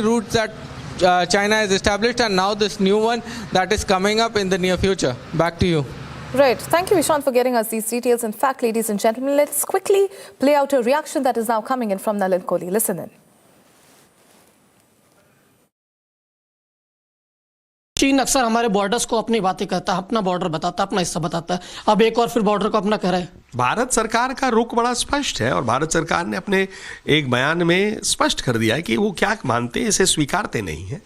routes that China has established, and now this new one that is coming up in the near future. Back to you. Right. Thank you, Ishan, for getting us these details. In fact, ladies and gentlemen, let's quickly play out a reaction that is now coming in from Nalin Kohli. Listen in. चीन अक्सर हमारे borders को अपनी बातें कहता है, अपना border बताता है, अपना हिस्सा बताता है। अब एक और फिर बॉर्डर को अपना कह रहा है। भारत सरकार का रुख बड़ा स्पष्ट है और भारत सरकार ने अपने एक बयान में स्पष्ट कर दिया है कि वो क्या मानते हैं, इसे स्वीकारते नहीं है।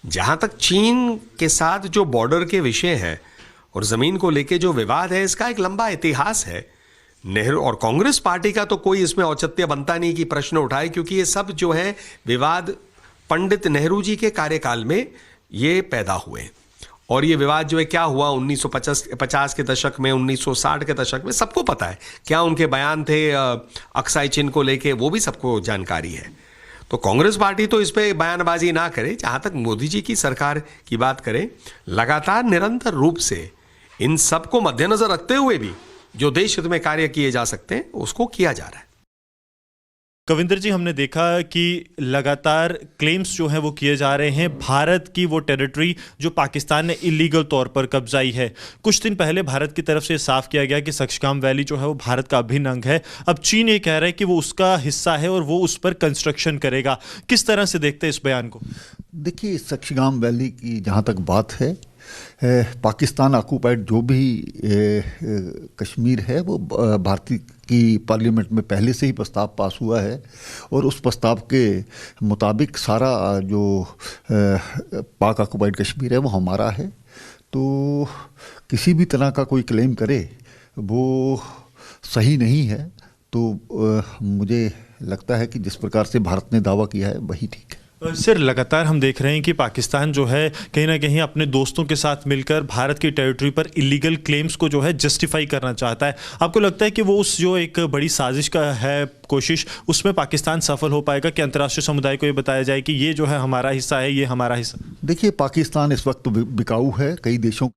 जहां तक चीन के साथ जो बॉर्डर के विषय है और जमीन को लेके जो विवाद है, इसका एक लंबा इतिहास है। नेहरू और कांग्रेस पार्टी का तो कोई इसमें औचित्य बनता नहीं कि प्रश्न उठाए, क्योंकि ये सब जो है विवाद पंडित नेहरू जी के कार्यकाल में ये पैदा हुए। और ये विवाद जो है क्या हुआ 1950 के दशक में, 1960 के दशक में, सबको पता है। क्या उनके बयान थे अक्साई चिन्ह को लेके, वो भी सबको जानकारी है। तो कांग्रेस पार्टी तो इस पे बयानबाजी ना करे। जहां तक मोदी जी की सरकार की बात करें, लगातार निरंतर रूप से इन सबको मद्देनजर रखते हुए भी जो देश हित में कार्य किए जा सकते हैं उसको किया जा रहा है। कविंदर जी, हमने देखा कि लगातार क्लेम्स जो हैं वो किए जा रहे हैं भारत की वो टेरिटरी जो पाकिस्तान ने इलीगल तौर पर कब्जाई है। कुछ दिन पहले भारत की तरफ से साफ किया गया कि सक्शगाम वैली जो है वो भारत का अभिन्न अंग है। अब चीन ये कह रहा है कि वो उसका हिस्सा है और वो उस पर कंस्ट्रक्शन करेगा। किस तरह से देखते हैं इस बयान को? देखिए, सक्शगाम वैली की जहाँ तक बात है, पाकिस्तान ऑक्यूपाइड जो भी कश्मीर है वो भारतीय की पार्लियामेंट में पहले से ही प्रस्ताव पास हुआ है और उस प्रस्ताव के मुताबिक सारा जो पाक ऑक्यूपाइड कश्मीर है वो हमारा है। तो किसी भी तरह का कोई क्लेम करे वो सही नहीं है। तो मुझे लगता है कि जिस प्रकार से भारत ने दावा किया है वही ठीक है। सर, लगातार हम देख रहे हैं कि पाकिस्तान जो है कहीं ना कहीं अपने दोस्तों के साथ मिलकर भारत की टेरिटरी पर इलीगल क्लेम्स को जो है जस्टिफाई करना चाहता है। आपको लगता है कि वो उस जो एक बड़ी साजिश का है कोशिश, उसमें पाकिस्तान सफल हो पाएगा कि अंतर्राष्ट्रीय समुदाय को ये बताया जाए कि ये जो है हमारा हिस्सा है, ये हमारा हिस्सा? देखिए, पाकिस्तान इस वक्त बिकाऊ है कई देशों।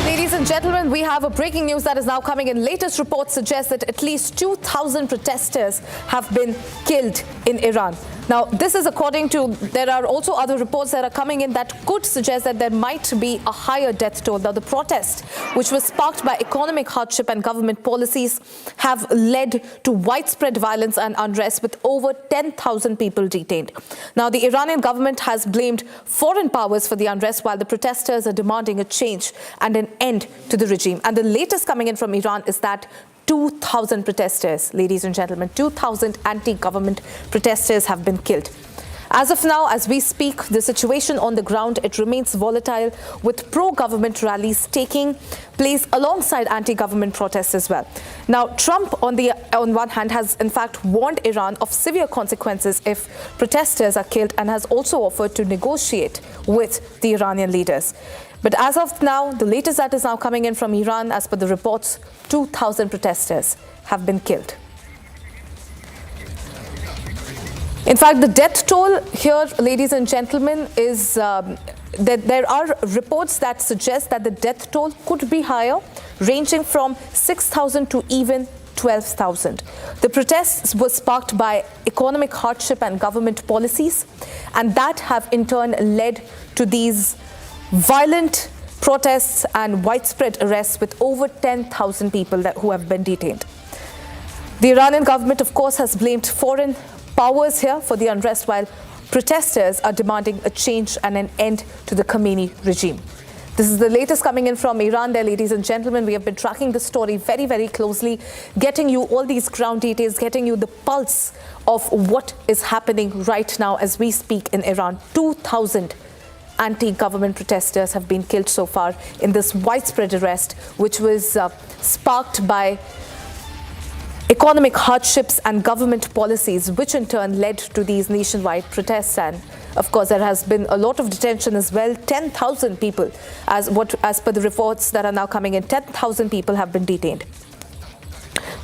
Ladies and gentlemen, we have a breaking news that is now coming in. Latest reports suggest that at least 2,000 protesters have been killed in Iran. Now, this is according to, there are also other reports that are coming in that could suggest that there might be a higher death toll. Now, the protest, which was sparked by economic hardship and government policies, have led to widespread violence and unrest with over 10,000 people detained. Now, the Iranian government has blamed foreign powers for the unrest, while the protesters are demanding a change and an end to the regime. And the latest coming in from Iran is that 2,000 protesters, ladies and gentlemen, 2,000 anti-government protesters have been killed. As of now, as we speak, the situation on the ground, it remains volatile, with pro-government rallies taking place alongside anti-government protests as well. Now, Trump, on one hand, has in fact warned Iran of severe consequences if protesters are killed, and has also offered to negotiate with the Iranian leaders. But as of now, the latest that is now coming in from Iran, as per the reports, 2,000 protesters have been killed. In fact, the death toll here, ladies and gentlemen, is that there are reports that suggest that the death toll could be higher, ranging from 6,000 to even 12,000. The protests were sparked by economic hardship and government policies, and that have in turn led to these violent protests and widespread arrests with over 10,000 people who have been detained. The Iranian government, of course, has blamed foreign powers here for the unrest, while protesters are demanding a change and an end to the Khomeini regime. This is the latest coming in from Iran there, ladies and gentlemen. We have been tracking this story very, very closely, getting you all these ground details, getting you the pulse of what is happening right now as we speak in Iran. 2,000 anti-government protesters have been killed so far in this widespread arrest, which was sparked by economic hardships and government policies, which in turn led to these nationwide protests. And of course, there has been a lot of detention as well. 10,000 people, as per the reports that are now coming in, 10,000 people have been detained.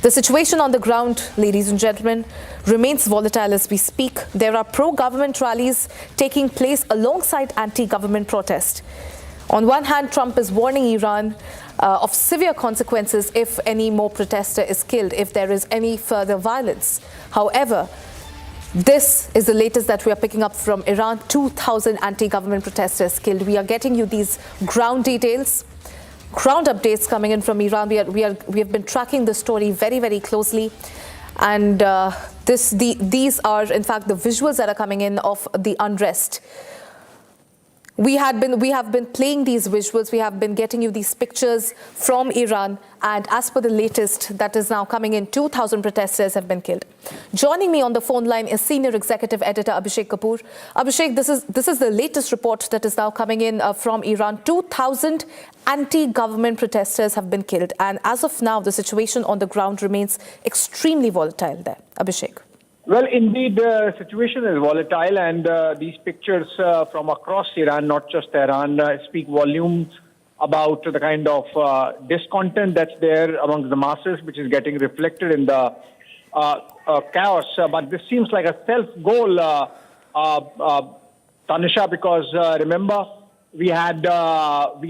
The situation on the ground, ladies and gentlemen, remains volatile as we speak. There are pro-government rallies taking place alongside anti-government protests. On one hand, Trump is warning Iran of severe consequences if any more protester is killed, if there is any further violence. However, This is the latest that we are picking up from Iran. 2,000 anti-government protesters killed. We are getting you these ground details, ground updates coming in from Iran. We have been tracking the story very, very closely. And these are, in fact, the visuals that are coming in of the unrest. We have been playing these visuals. We have been getting you these pictures from Iran. And as per the latest that is now coming in, 2,000 protesters have been killed. Joining me on the phone line is Senior Executive Editor Abhishek Kapoor. Abhishek, this is the latest report that is now coming in from Iran. 2,000 anti-government protesters have been killed. And as of now, the situation on the ground remains extremely volatile there. Abhishek. Well, indeed, the situation is volatile, and these pictures from across Iran, not just Tehran, speak volumes about the kind of discontent that's there amongst the masses, which is getting reflected in the chaos. But this seems like a self-goal, Tanisha, because remember, we had other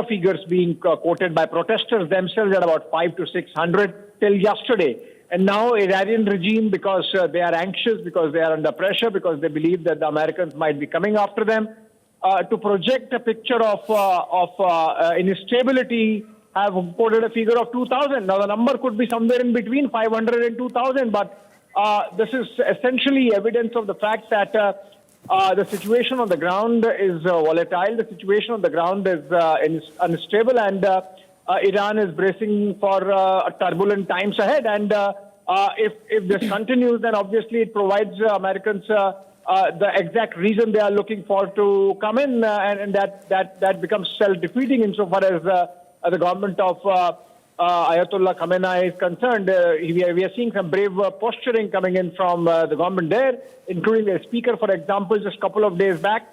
figures being quoted by protesters themselves at about 500 to 600 till yesterday. And now Iranian regime, because they are anxious, because they are under pressure, because they believe that the Americans might be coming after them, to project a picture of instability, have quoted a figure of 2,000. Now the number could be somewhere in between 500 and 2,000, but this is essentially evidence of the fact that the situation on the ground is volatile. The situation on the ground is unstable, and Iran is bracing for turbulent times ahead. And if this continues, then obviously it provides Americans the exact reason they are looking for to come in, and that becomes self-defeating insofar as the government of Ayatollah Khamenei is concerned. We are seeing some brave posturing coming in from the government there, including the speaker, for example, just a couple of days back.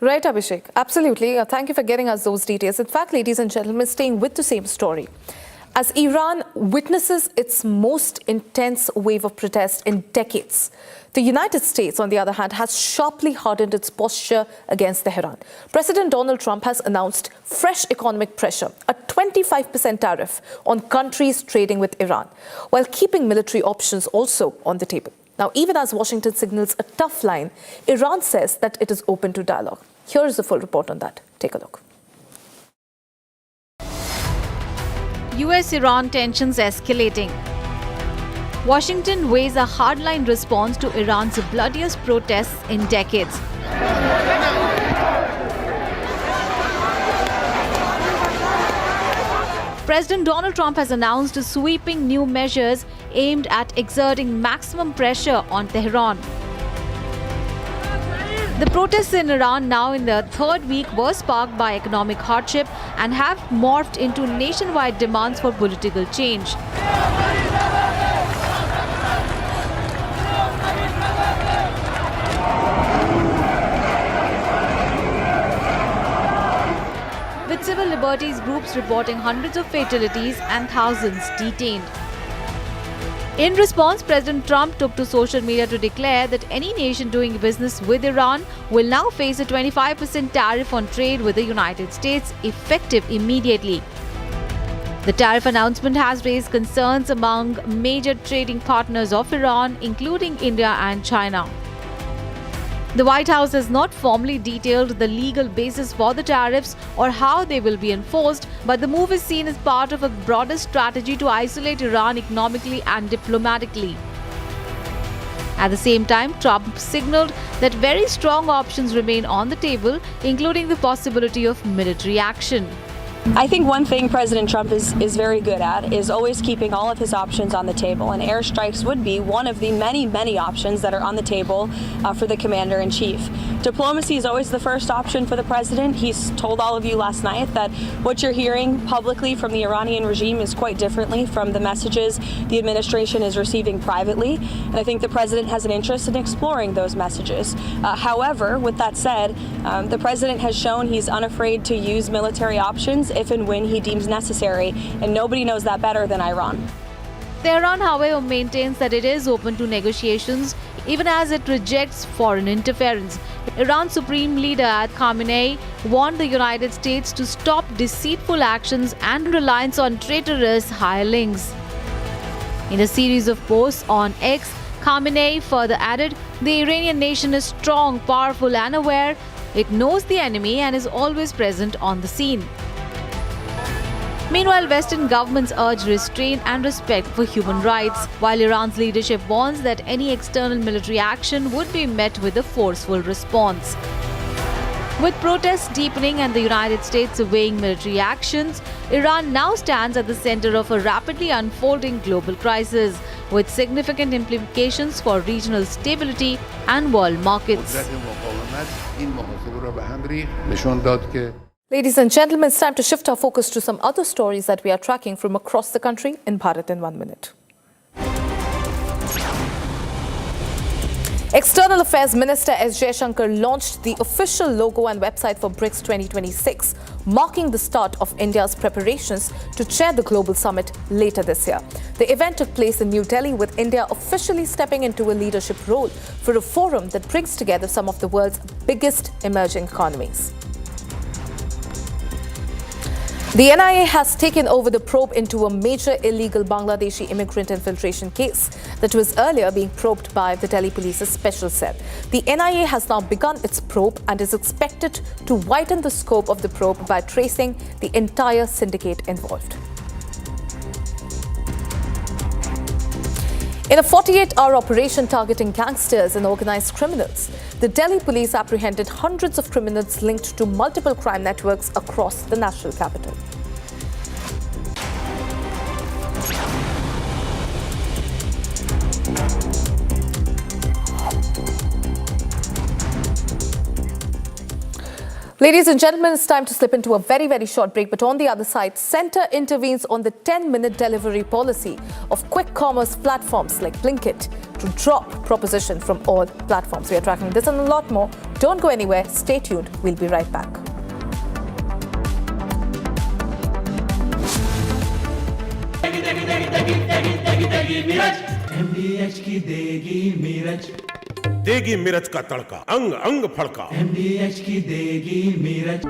Right, Abhishek. Absolutely. Thank you for getting us those details. In fact, ladies and gentlemen, staying with the same story. As Iran witnesses its most intense wave of protest in decades, the United States, on the other hand, has sharply hardened its posture against Tehran. President Donald Trump has announced fresh economic pressure, a 25% tariff on countries trading with Iran, while keeping military options also on the table. Now, even as Washington signals a tough line, Iran says that it is open to dialogue. Here is the full report on that. Take a look. US-Iran tensions escalating. Washington weighs a hardline response to Iran's bloodiest protests in decades. President Donald Trump has announced sweeping new measures aimed at exerting maximum pressure on Tehran. The protests in Iran, now in their third week, were sparked by economic hardship and have morphed into nationwide demands for political change. With civil liberties groups reporting hundreds of fatalities and thousands detained. In response, President Trump took to social media to declare that any nation doing business with Iran will now face a 25% tariff on trade with the United States, effective immediately. The tariff announcement has raised concerns among major trading partners of Iran, including India and China. The White House has not formally detailed the legal basis for the tariffs or how they will be enforced, but the move is seen as part of a broader strategy to isolate Iran economically and diplomatically. At the same time, Trump signaled that very strong options remain on the table, including the possibility of military action. I think one thing President Trump is very good at is always keeping all of his options on the table, and airstrikes would be one of the many, many options that are on the table for the commander-in-chief. Diplomacy is always the first option for the president. He's told all of you last night that what you're hearing publicly from the Iranian regime is quite differently from the messages the administration is receiving privately, and I think the president has an interest in exploring those messages. However, with that said, the president has shown he's unafraid to use military options if and when he deems necessary, and nobody knows that better than Iran. Tehran, however, maintains that it is open to negotiations, even as it rejects foreign interference. Iran's Supreme Leader Khamenei warned the United States to stop deceitful actions and reliance on traitorous hirelings. In a series of posts on X, Khamenei further added, "The Iranian nation is strong, powerful and aware. It knows the enemy and is always present on the scene." Meanwhile, Western governments urge restraint and respect for human rights, while Iran's leadership warns that any external military action would be met with a forceful response. With protests deepening and the United States surveying military actions, Iran now stands at the center of a rapidly unfolding global crisis, with significant implications for regional stability and world markets. Ladies and gentlemen, it's time to shift our focus to some other stories that we are tracking from across the country in Bharat in 1 minute. External Affairs Minister S. Jaishankar launched the official logo and website for BRICS 2026, marking the start of India's preparations to chair the global summit later this year. The event took place in New Delhi, with India officially stepping into a leadership role for a forum that brings together some of the world's biggest emerging economies. The NIA has taken over the probe into a major illegal Bangladeshi immigrant infiltration case that was earlier being probed by the Delhi Police's special cell. The NIA has now begun its probe and is expected to widen the scope of the probe by tracing the entire syndicate involved. In a 48-hour operation targeting gangsters and organized criminals, the Delhi police apprehended hundreds of criminals linked to multiple crime networks across the national capital. Ladies and gentlemen, it's time to slip into a very, very short break. But on the other side, Centre intervenes on the 10-minute delivery policy of quick commerce platforms like Blinkit to drop proposition from all platforms. We are tracking this and a lot more. Don't go anywhere. Stay tuned. We'll be right back. देगी मिर्च का तड़का, अंग अंग फड़का। MDH की देगी मिर्च।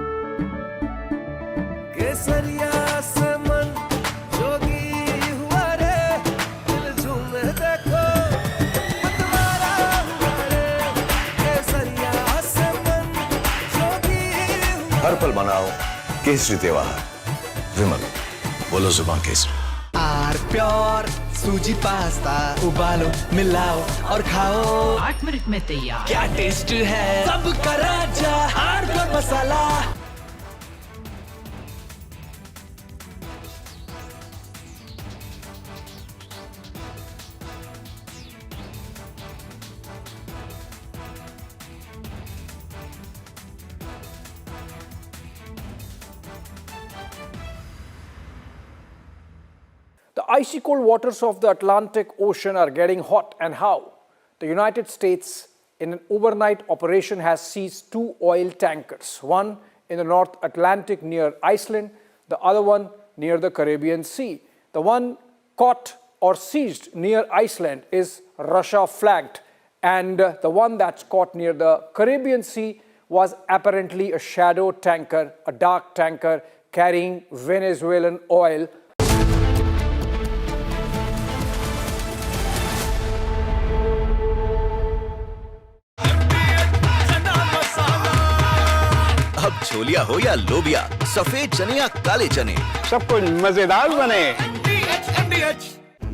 केसरिया से मन जोगी हुआ रे, दिल झूमे देखो मतवारा हुआ रे। केसरिया से मन जोगी हुआ। हर पल मनाओ केसरी त्योहार। विमल, बोलो जुबान केसरी। आर प्योर सूजी पास्ता उबालो मिलाओ और खाओ 8 मिनट में तैयार। क्या टेस्ट है सबका राजा R pure masala. The icy cold waters of the Atlantic Ocean are getting hot, and how? The United States, in an overnight operation, has seized 2 oil tankers, one in the North Atlantic near Iceland, the other one near the Caribbean Sea. The one caught or seized near Iceland is Russia flagged, and the one that's caught near the Caribbean Sea was apparently a shadow tanker, a dark tanker carrying Venezuelan oil. अब छोलिया हो या लोबिया, सफेद चने या काले चने, सब कुछ मजेदार बने।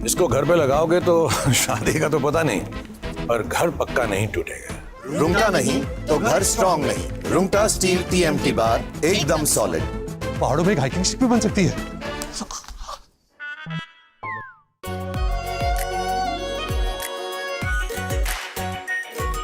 इसको घर पे लगाओगे तो शादी का तो पता नहीं, पर घर पक्का नहीं टूटेगा। रुंगटा नहीं तो घर स्ट्रॉन्ग नहीं। रुंगटा स्टील TMT बार एकदम सॉलिड। पहाड़ों में एक हाइकिंग शिप भी बन सकती है।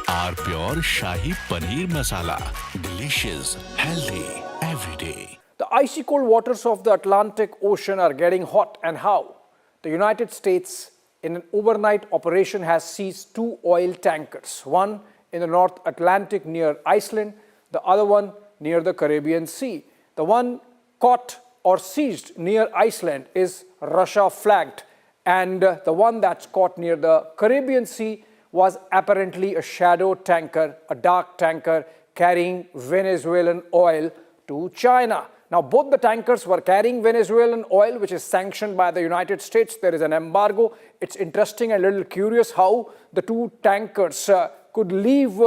Our pure shahi paneer masala, delicious, healthy every day. The icy cold waters of the Atlantic Ocean are getting hot, and how? The United States, in an overnight operation, has seized 2 oil tankers, one in the North Atlantic near Iceland, the other one near the Caribbean Sea. The one caught or seized near Iceland is Russia flagged, and the one that's caught near the Caribbean Sea was apparently a shadow tanker, a dark tanker carrying Venezuelan oil to China. Now, both the tankers were carrying Venezuelan oil, which is sanctioned by the United States. There is an embargo. It's interesting and a little curious how the two tankers could leave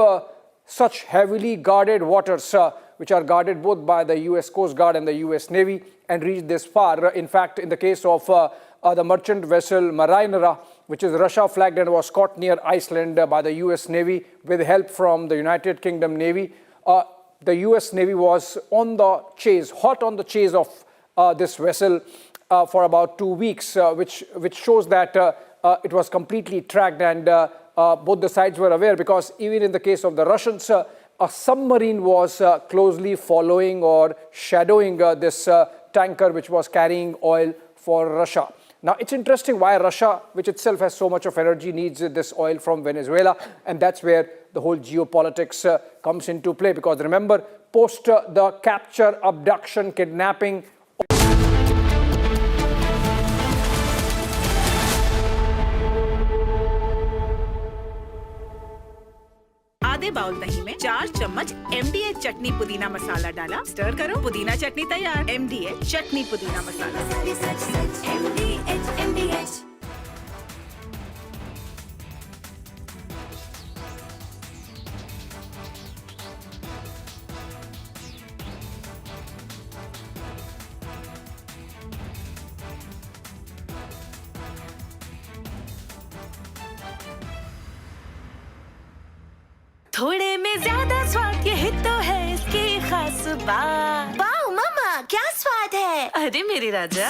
such heavily guarded waters, which are guarded both by the US Coast Guard and the US Navy, and reach this far. In fact, in the case of the merchant vessel Marinera, which is Russia flagged and was caught near Iceland by the US Navy with help from the United Kingdom Navy, the US Navy was on the chase, hot on the chase of this vessel for about 2 weeks, which shows that it was completely tracked, and both the sides were aware, because even in the case of the Russians, a submarine was closely following or shadowing this tanker which was carrying oil for Russia. Now, it's interesting why Russia, which itself has so much of energy, needs this oil from Venezuela, and that's where the whole geopolitics comes into play, because remember, post the capture, abduction, kidnapping, आधे bowl दही में 4 चम्मच MDH चटनी पुदीना मसाला डाला, stir करो, पुदीना चटनी तैयार। MDH चटनी पुदीना मसाला। MDH। थोड़े में ज्यादा स्वाद, यही तो है इसकी खास बात। वाओ मामा, क्या स्वाद है? अरे मेरे राजा।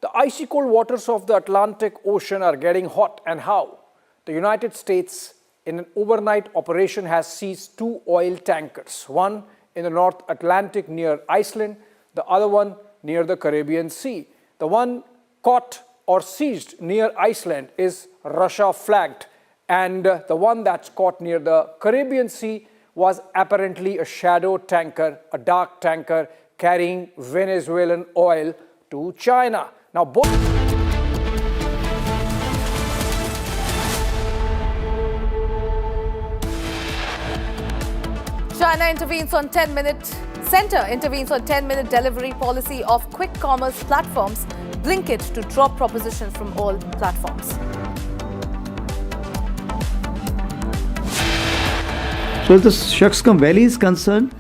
The icy cold waters of the Atlantic Ocean are getting hot, and how? The United States, in an overnight operation, has seized 2 oil tankers, one in the North Atlantic near Iceland, the other one near the Caribbean Sea. The one caught or seized near Iceland is Russia flagged, and the one that's caught near the Caribbean Sea was apparently a shadow tanker, a dark tanker carrying Venezuelan oil to China. Now, both China intervenes on 10-minute Center intervenes on 10-minute delivery policy of quick commerce platforms. Blinkit to drop proposition from all platforms. So as the Shakscam Valley is concerned,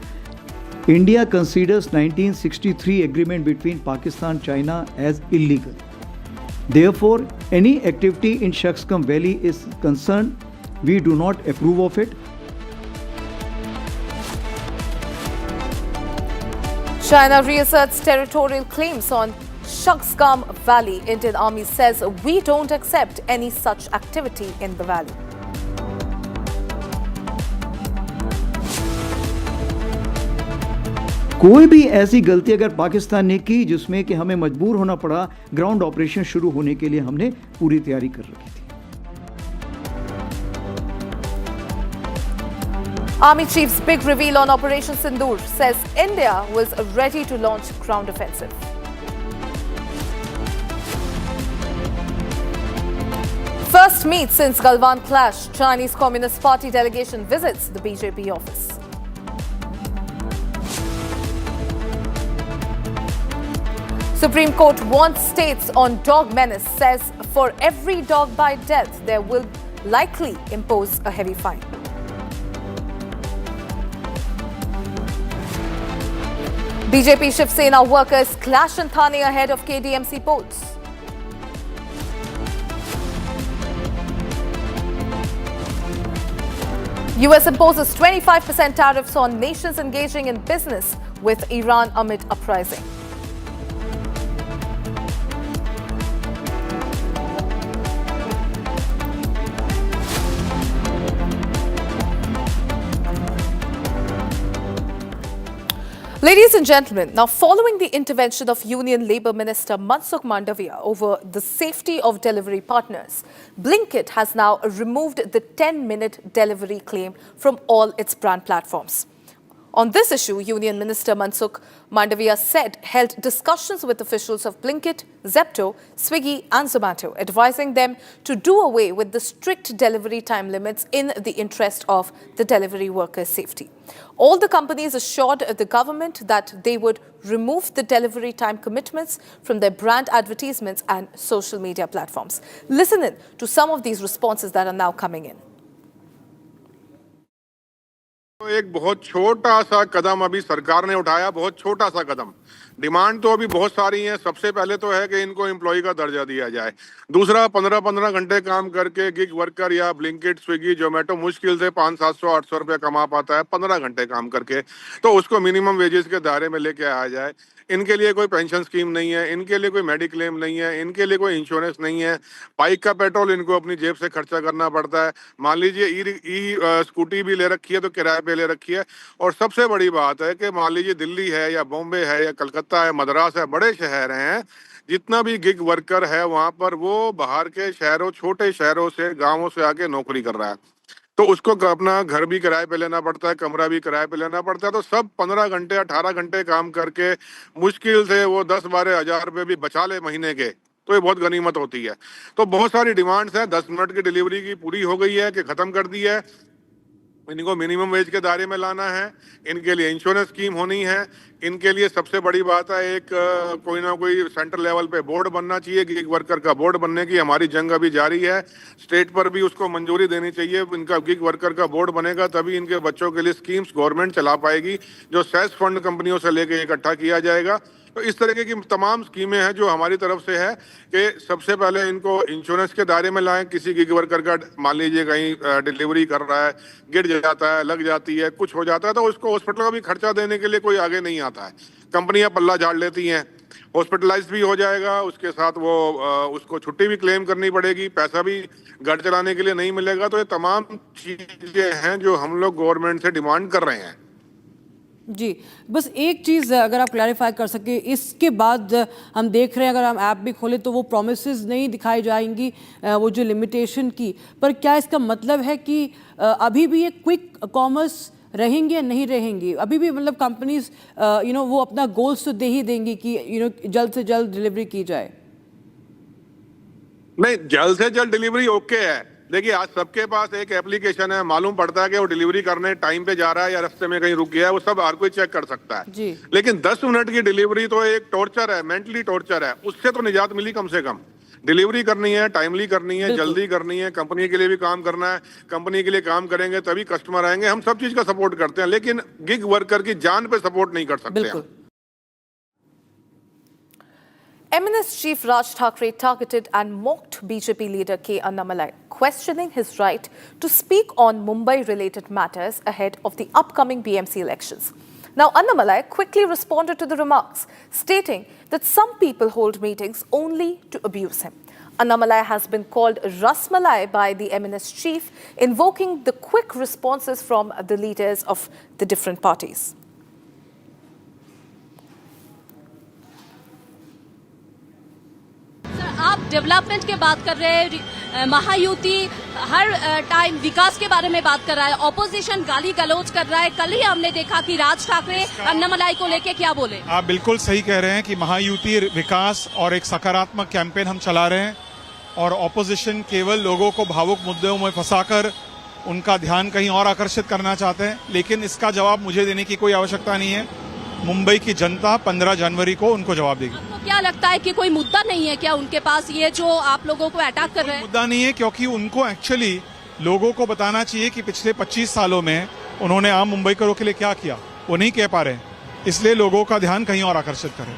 India considers 1963 agreement between Pakistan and China as illegal. Therefore, any activity in Shakscam Valley is concerned, we do not approve of it. China reasserts territorial claims on Shaksgam Valley. Indian Army says we don't accept any such activity in the valley. कोई भी ऐसी गलती अगर पाकिस्तान ने की जिसमें कि हमें मजबूर होना पड़ा, ग्राउंड ऑपरेशन शुरू होने के लिए हमने पूरी तैयारी कर रखी थी. Army Chief's big reveal on Operation Sindoor says India was ready to launch ground offensive. First meet since Galwan clash. Chinese Communist Party delegation visits the BJP office. Supreme Court wants states on dog menace, says for every dog bite death, there will likely impose a heavy fine. BJP Shiv Sena workers clash in Thane ahead of KDMC polls. US imposes 25% tariffs on nations engaging in business with Iran amid uprising. Ladies and gentlemen, now following the intervention of Union Labour Minister Mansukh Mandavia over the safety of delivery partners, Blinkit has now removed the 10-minute delivery claim from all its brand platforms. On this issue, Union Minister Mansukh Mandavia said held discussions with officials of Blinkit, Zepto, Swiggy and Zomato, advising them to do away with the strict delivery time limits in the interest of the delivery workers' safety. All the companies assured the government that they would remove the delivery time commitments from their brand advertisements and social media platforms. Listen in to some of these responses that are now coming in. एक बहुत छोटा सा कदम अभी सरकार ने उठाया, बहुत छोटा सा कदम। डिमांड तो अभी बहुत सारी है। सबसे पहले तो है कि इनको एम्प्लॉय का दर्जा दिया जाए। दूसरा, 15-15 घंटे काम करके गिग वर्कर या ब्लिंकिट, स्विगी, जोमेटो मुश्किल से 500-700-800 रुपये कमा पाता है 15 घंटे काम करके, तो उसको मिनिमम वेजेस के दायरे में लेके आया जाए। इनके लिए कोई पेंशन स्कीम नहीं है, इनके लिए कोई मेडिक्लेम नहीं है, इनके लिए कोई इंश्योरेंस नहीं है। बाइक का पेट्रोल इनको अपनी जेब से खर्चा करना पड़ता है। मान लीजिए ई स्कूटी भी ले रखी है तो किराए पे ले रखी है। और सबसे बड़ी बात है कि मान लीजिए दिल्ली है या बॉम्बे है या कलकत्ता है, मद्रास है, बड़े शहर हैं, जितना भी गिग वर्कर है वहां पर वो बाहर के शहरों, छोटे शहरों से, गाँवों से आके नौकरी कर रहा है, तो उसको अपना घर भी किराए पे लेना पड़ता है, कमरा भी किराए पे लेना पड़ता है। तो सब 15 घंटे 18 घंटे काम करके मुश्किल से वो 10-12 हज़ार रुपये भी बचा ले महीने के, तो ये बहुत गनीमत होती है। तो बहुत सारी डिमांड्स हैं। 10 मिनट की डिलीवरी की पूरी हो गई है कि ख़त्म कर दी है। इनको मिनिमम वेज के दायरे में लाना है। इनके लिए इंश्योरेंस स्कीम होनी है। इनके लिए सबसे बड़ी बात है, एक कोई ना कोई सेंट्रल लेवल पे बोर्ड बनना चाहिए। गिग वर्कर का बोर्ड बनने की हमारी जंग अभी जारी है। स्टेट पर भी उसको मंजूरी देनी चाहिए। इनका गिग वर्कर का बोर्ड बनेगा तभी इनके बच्चों के लिए स्कीम्स गवर्नमेंट चला पाएगी, जो सेस फंड कंपनियों से लेके इकट्ठा किया जाएगा। तो इस तरीके की तमाम स्कीमें हैं जो हमारी तरफ से है कि सबसे पहले इनको इंश्योरेंस के दायरे में लाएं। किसी गिग वर्कर का मान लीजिए कहीं डिलीवरी कर रहा है, गिर जाता है, लग जाती है, कुछ हो जाता है, तो उसको हॉस्पिटल का भी खर्चा देने के लिए कोई आगे नहीं आता है। कंपनियां पल्ला झाड़ लेती हैं, हॉस्पिटलाइज भी हो जाएगा, उसके साथ वो उसको छुट्टी भी क्लेम करनी पड़ेगी, पैसा भी घर चलाने के लिए नहीं मिलेगा। तो ये तमाम चीजें हैं जो हम लोग गवर्नमेंट से डिमांड कर रहे हैं। जी, बस एक चीज़ अगर आप क्लैरिफाई कर सके, इसके बाद हम देख रहे हैं अगर हम ऐप भी खोलें तो वो प्रोमिसेस नहीं दिखाई जाएंगी, वो जो लिमिटेशन की, पर क्या इसका मतलब है कि अभी भी ये क्विक कॉमर्स रहेंगे या नहीं रहेंगी? अभी भी मतलब कंपनीज वो अपना गोल्स तो दे ही देंगी कि जल्द से जल्द डिलीवरी की जाए? नहीं, जल्द से जल्द डिलीवरी ओके है। देखिए, आज सबके पास एक एप्लीकेशन है, मालूम पड़ता है कि वो डिलीवरी करने टाइम पे जा रहा है या रास्ते में कहीं रुक गया है, वो सब हर कोई चेक कर सकता है जी। लेकिन 10 मिनट की डिलीवरी तो एक टॉर्चर है, मेंटली टॉर्चर है। उससे तो निजात मिली कम से कम। डिलीवरी करनी है, टाइमली करनी है, जल्दी करनी है, कंपनी के लिए भी काम करना है। कंपनी के लिए काम करेंगे तभी कस्टमर आएंगे। हम सब चीज का सपोर्ट करते हैं, लेकिन गिग वर्कर की जान पे सपोर्ट नहीं कर सकते हैं। MNS Chief Raj Thackeray targeted and mocked BJP leader K. Annamalai, questioning his right to speak on Mumbai-related matters ahead of the upcoming BMC elections. Now, Annamalai quickly responded to the remarks, stating that some people hold meetings only to abuse him. Annamalai has been called Rasmalai by the MNS chief, invoking the quick responses from the leaders of the different parties. आप development के बात कर रहे हैं, महायुति हर time विकास के बारे में बात कर रहा है, ऑपोजिशन गाली गलौज कर रहा है। कल ही हमने देखा कि राज ठाकरे अन्नामलाई को लेके क्या बोले। आप बिल्कुल सही कह रहे हैं कि महायुति विकास और एक सकारात्मक कैंपेन हम चला रहे हैं और ऑपोजिशन केवल लोगों को भावुक मुद्दों में फंसाकर उनका ध्यान कहीं और आकर्षित करना चाहते हैं। लेकिन इसका जवाब मुझे देने की कोई आवश्यकता नहीं है। मुंबई की जनता 15 जनवरी को उनको जवाब देगी। आपको क्या लगता है कि कोई मुद्दा नहीं है क्या उनके पास, ये जो आप लोगों को अटैक कर रहे हैं? मुद्दा नहीं है, क्योंकि उनको एक्चुअली लोगों को बताना चाहिए कि पिछले 25 सालों में उन्होंने आम मुंबईकरों के लिए क्या किया, वो नहीं कह पा रहे, इसलिए लोगों का ध्यान कहीं और आकर्षित करें।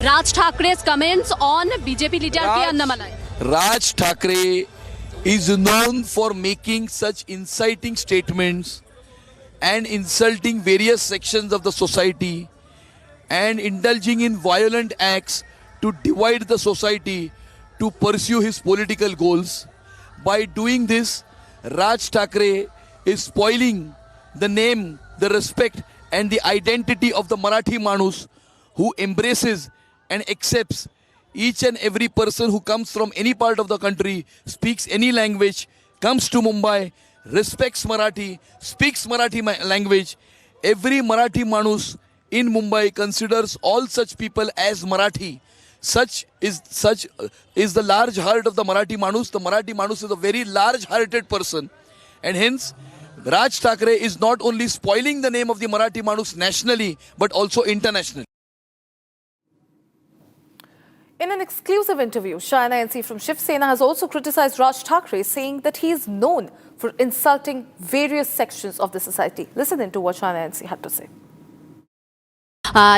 राज ठाकरे's comments on BJP leader K. Annamalai. Raj Thackeray is known for making such inciting statements and insulting various sections of the society and indulging in violent acts to divide the society to pursue his political goals. By doing this, Raj Thackeray is spoiling the name, the respect and the identity of the Marathi Manus, who embraces and accepts each and every person who comes from any part of the country, speaks any language, comes to Mumbai, respects Marathi, speaks Marathi language, every Marathi Manus in Mumbai considers all such people as Marathi. Such is the large heart of the Marathi Manus. The Marathi Manus is a very large-hearted person, and hence Raj Thackeray is not only spoiling the name of the Marathi Manus nationally but also internationally. In an exclusive interview, Shah NC from Shiv Sena has also criticized Raj Thackeray, saying that he is known for insulting various sections of the society. Listen in to what Shah NC had to say.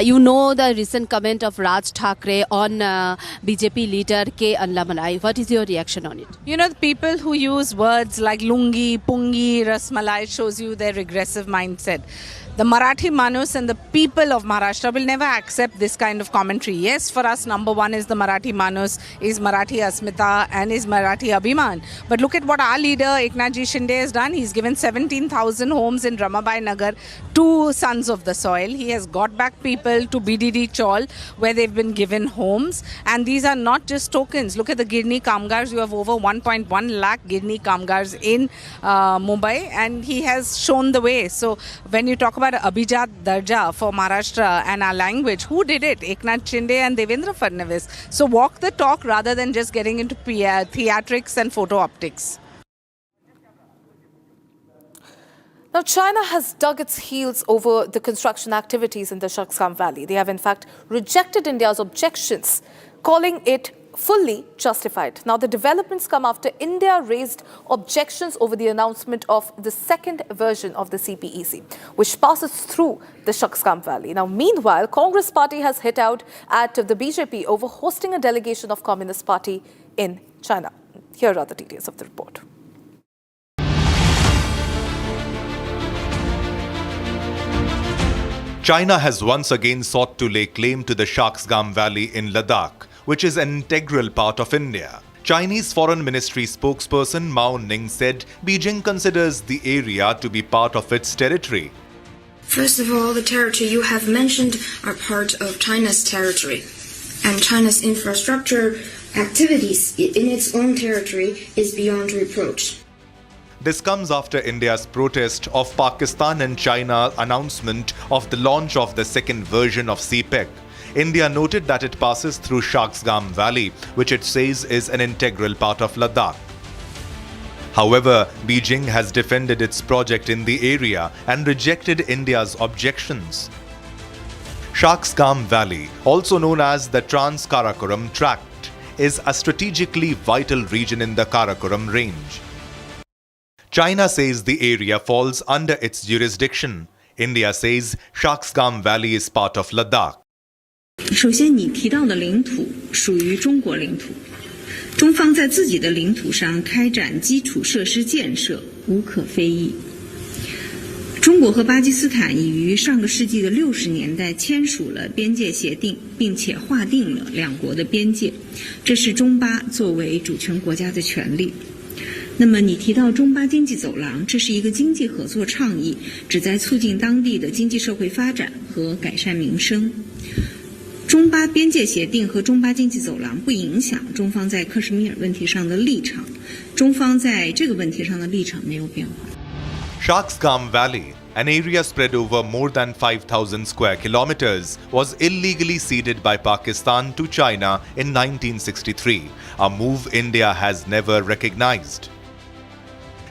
You know the recent comment of Raj Thackeray on BJP leader K. Anlamalai. What is your reaction on it? You know, the people who use words like lungi, pungi, rasmalai shows you their regressive mindset. The Marathi Manus and the people of Maharashtra will never accept this kind of commentary. Yes, for us, number one is the Marathi Manus, is Marathi Asmita and is Marathi Abhiman. But look at what our leader Eknathji Shinde has done. He's given 17,000 homes in Ramabai Nagar to Sons of the Soil. He has got back people to BDD Chaul where they've been given homes. And these are not just tokens. Look at the Girni Kamgars. You have over 1.1 lakh Girni Kamgars in Mumbai, and he has shown the way. So when you talk about Abhijat Darja for Maharashtra and our language, who did it? Eknath Shinde and Devendra Fadnavis. So walk the talk rather than just getting into theatrics and photo optics. Now, China has dug its heels over the construction activities in the Shaksgam Valley. They have in fact rejected India's objections, calling it fully justified. Now, the developments come after India raised objections over the announcement of the second version of the CPEC, which passes through the Shaksgam Valley. Now, meanwhile, Congress party has hit out at the BJP over hosting a delegation of Communist Party in China. Here are the details of the report. China has once again sought to lay claim to the Shaksgam Valley in Ladakh, which is an integral part of India. Chinese Foreign Ministry spokesperson Mao Ning said Beijing considers the area to be part of its territory. First of all, the territory you have mentioned are part of China's territory, and China's infrastructure activities in its own territory is beyond reproach. This comes after India's protest of Pakistan and China's announcement of the launch of the second version of CPEC. India noted that it passes through Shaksgam Valley, which it says is an integral part of Ladakh. However, Beijing has defended its project in the area and rejected India's objections. Shaksgam Valley, also known as the Trans-Karakoram Tract, is a strategically vital region in the Karakoram range. China says the area falls under its jurisdiction. India says Shaksgam Valley is part of Ladakh. 首先，你提到的领土属于中国领土，中方在自己的领土上开展基础设施建设无可非议。中国和巴基斯坦已于上个世纪的60年代签署了边界协定，并且划定了两国的边界，这是中巴作为主权国家的权利。那么你提到中巴经济走廊，这是一个经济合作倡议，旨在促进当地的经济社会发展和改善民生。中巴边界协定和中巴经济走廊不影响中方在克什米尔问题上的立场，中方在这个问题上的立场没有变化。Shaksgam Valley, an area spread over more than 5,000 square kilometers, was illegally ceded by Pakistan to China in 1963, a move India has never recognized.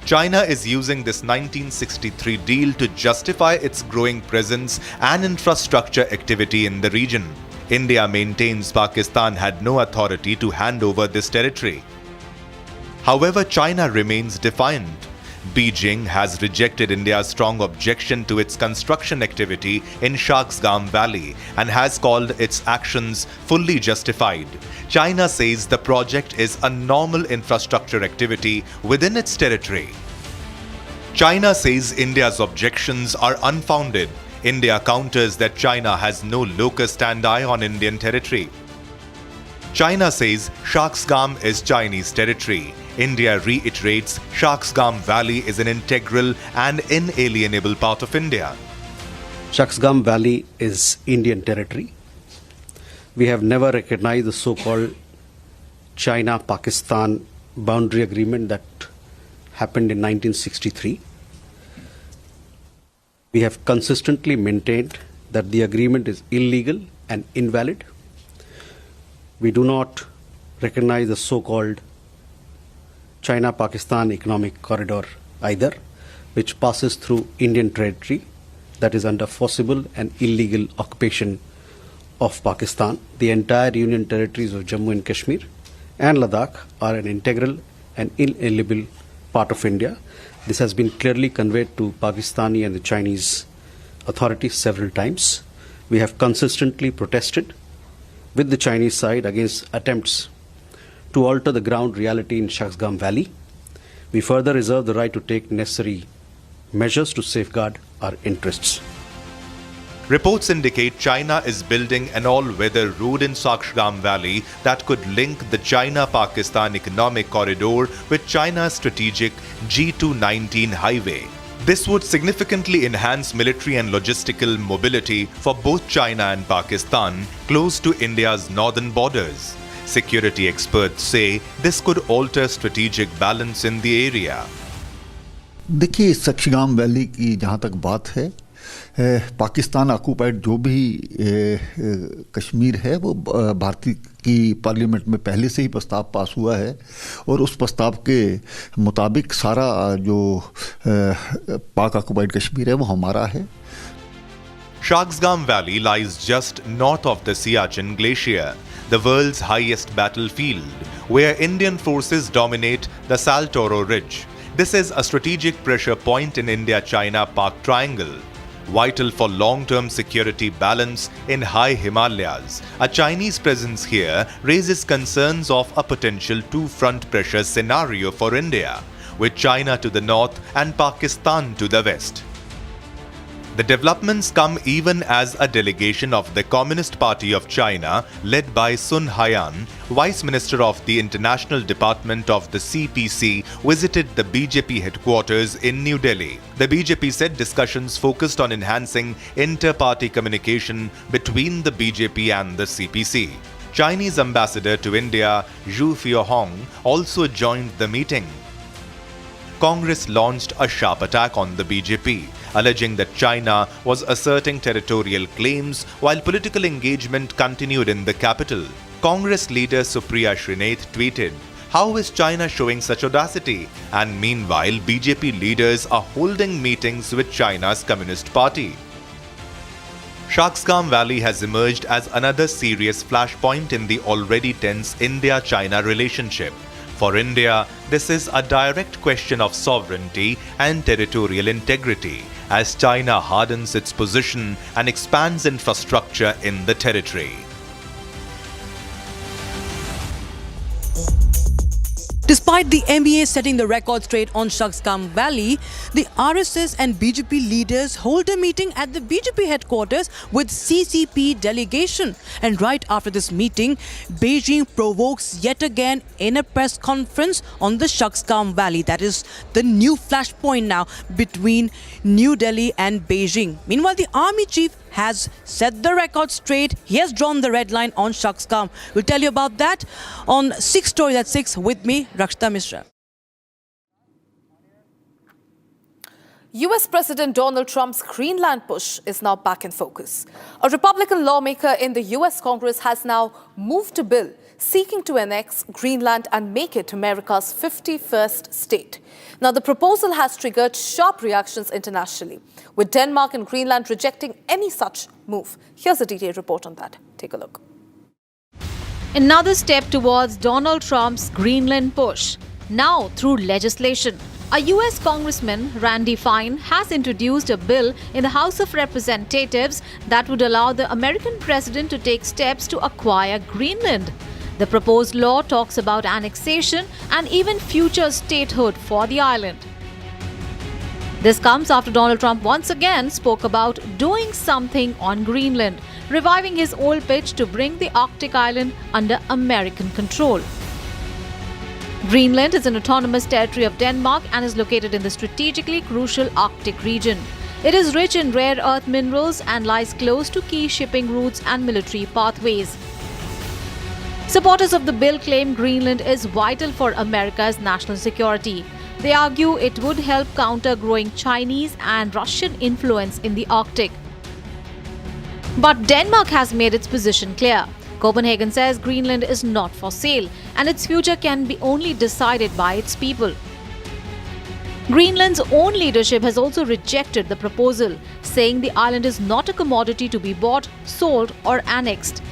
China is using this 1963 deal to justify its growing presence and infrastructure activity in the region. India maintains Pakistan had no authority to hand over this territory. However, China remains defiant. Beijing has rejected India's strong objection to its construction activity in Shaksgam Valley and has called its actions fully justified. China says the project is a normal infrastructure activity within its territory. China says India's objections are unfounded. India counters that China has no locus standi on Indian territory. China says Shaksgam is Chinese territory. India reiterates Shaksgam Valley is an integral and inalienable part of India. Shaksgam Valley is Indian territory. We have never recognized the so-called China-Pakistan boundary agreement that happened in 1963. We have consistently maintained that the agreement is illegal and invalid. We do not recognize the so-called China-Pakistan Economic Corridor either, which passes through Indian territory that is under forcible and illegal occupation of Pakistan. The entire Union territories of Jammu and Kashmir and Ladakh are an integral and inalienable part of India. This has been clearly conveyed to Pakistani and the Chinese authorities several times. We have consistently protested with the Chinese side against attempts to alter the ground reality in Shaksgam Valley. We further reserve the right to take necessary measures to safeguard our interests. Reports indicate China is building an all-weather road in Shaksgam Valley that could link the China-Pakistan Economic Corridor with China's strategic G219 highway. This would significantly enhance military and logistical mobility for both China and Pakistan close to India's northern borders. Security experts say this could alter strategic balance in the area. देखिए, Shaksgam valley की जहाँ तक बात है, Pakistan occupied जो भी कश्मीर है वो भारतीय की पार्लियामेंट में पहले से ही प्रस्ताव पास हुआ है और उस प्रस्ताव के मुताबिक सारा जो पाक ऑक्यूपाइड कश्मीर है वो हमारा है. Shaksgam Valley lies just north of the Siachen Glacier, the world's highest battlefield, where Indian forces dominate the Saltoro Ridge. This is a strategic pressure point in India-China-Pak triangle, vital for long-term security balance in high Himalayas. A Chinese presence here raises concerns of a potential two-front pressure scenario for India, with China to the north and Pakistan to the west. The developments come even as a delegation of the Communist Party of China, led by Sun Haiyan, Vice Minister of the International Department of the CPC, visited the BJP headquarters in New Delhi. The BJP said discussions focused on enhancing inter-party communication between the BJP and the CPC. Chinese ambassador to India, Zhu Fiahong, also joined the meeting. Congress launched a sharp attack on the BJP, alleging that China was asserting territorial claims while political engagement continued in the capital. Congress leader Supriya Srinath tweeted, "How is China showing such audacity?" And meanwhile, BJP leaders are holding meetings with China's Communist Party. Shaksgam Valley has emerged as another serious flashpoint in the already tense India-China relationship. For India, this is a direct question of sovereignty and territorial integrity, as China hardens its position and expands infrastructure in the territory. Despite the MEA setting the record straight on Shaksgam Valley, the RSS and BJP leaders hold a meeting at the BJP headquarters with CCP delegation. And right after this meeting, Beijing provokes yet again in a press conference on the Shaksgam Valley. That is the new flashpoint now between New Delhi and Beijing. Meanwhile, the army chief has set the record straight. He has drawn the red line on Shaksgam. We'll tell you about that on 6 Stories at 6 with me, Rakshita Mishra. US President Donald Trump's Greenland push is now back in focus. A Republican lawmaker in the US Congress has now moved a bill seeking to annex Greenland and make it America's 51st state. Now, the proposal has triggered sharp reactions internationally, with Denmark and Greenland rejecting any such move. Here's a detailed report on that. Take a look. Another step towards Donald Trump's Greenland push, now through legislation. A US Congressman, Randy Fine, has introduced a bill in the House of Representatives that would allow the American president to take steps to acquire Greenland. The proposed law talks about annexation and even future statehood for the island. This comes after Donald Trump once again spoke about doing something on Greenland, reviving his old pitch to bring the Arctic island under American control. Greenland is an autonomous territory of Denmark and is located in the strategically crucial Arctic region. It is rich in rare earth minerals and lies close to key shipping routes and military pathways. Supporters of the bill claim Greenland is vital for America's national security. They argue it would help counter growing Chinese and Russian influence in the Arctic. But Denmark has made its position clear. Copenhagen says Greenland is not for sale and its future can be only decided by its people. Greenland's own leadership has also rejected the proposal, saying the island is not a commodity to be bought, sold, or annexed.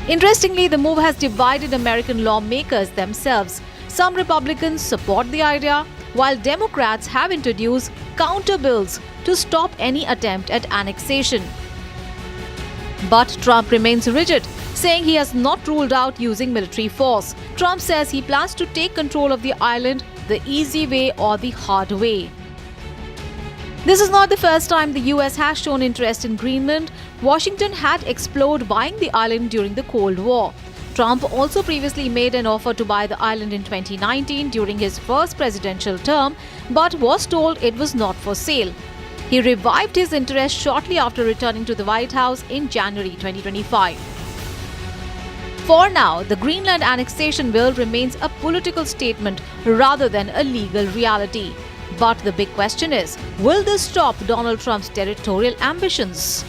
Interestingly, the move has divided American lawmakers themselves. Some Republicans support the idea, while Democrats have introduced counter bills to stop any attempt at annexation. But Trump remains rigid, saying he has not ruled out using military force. Trump says he plans to take control of the island the easy way or the hard way. This is not the first time the US has shown interest in Greenland. Washington had explored buying the island during the Cold War. Trump also previously made an offer to buy the island in 2019 during his first presidential term, but was told it was not for sale. He revived his interest shortly after returning to the White House in January 2025. For now, the Greenland annexation bill remains a political statement rather than a legal reality. But the big question is, will this stop Donald Trump's territorial ambitions?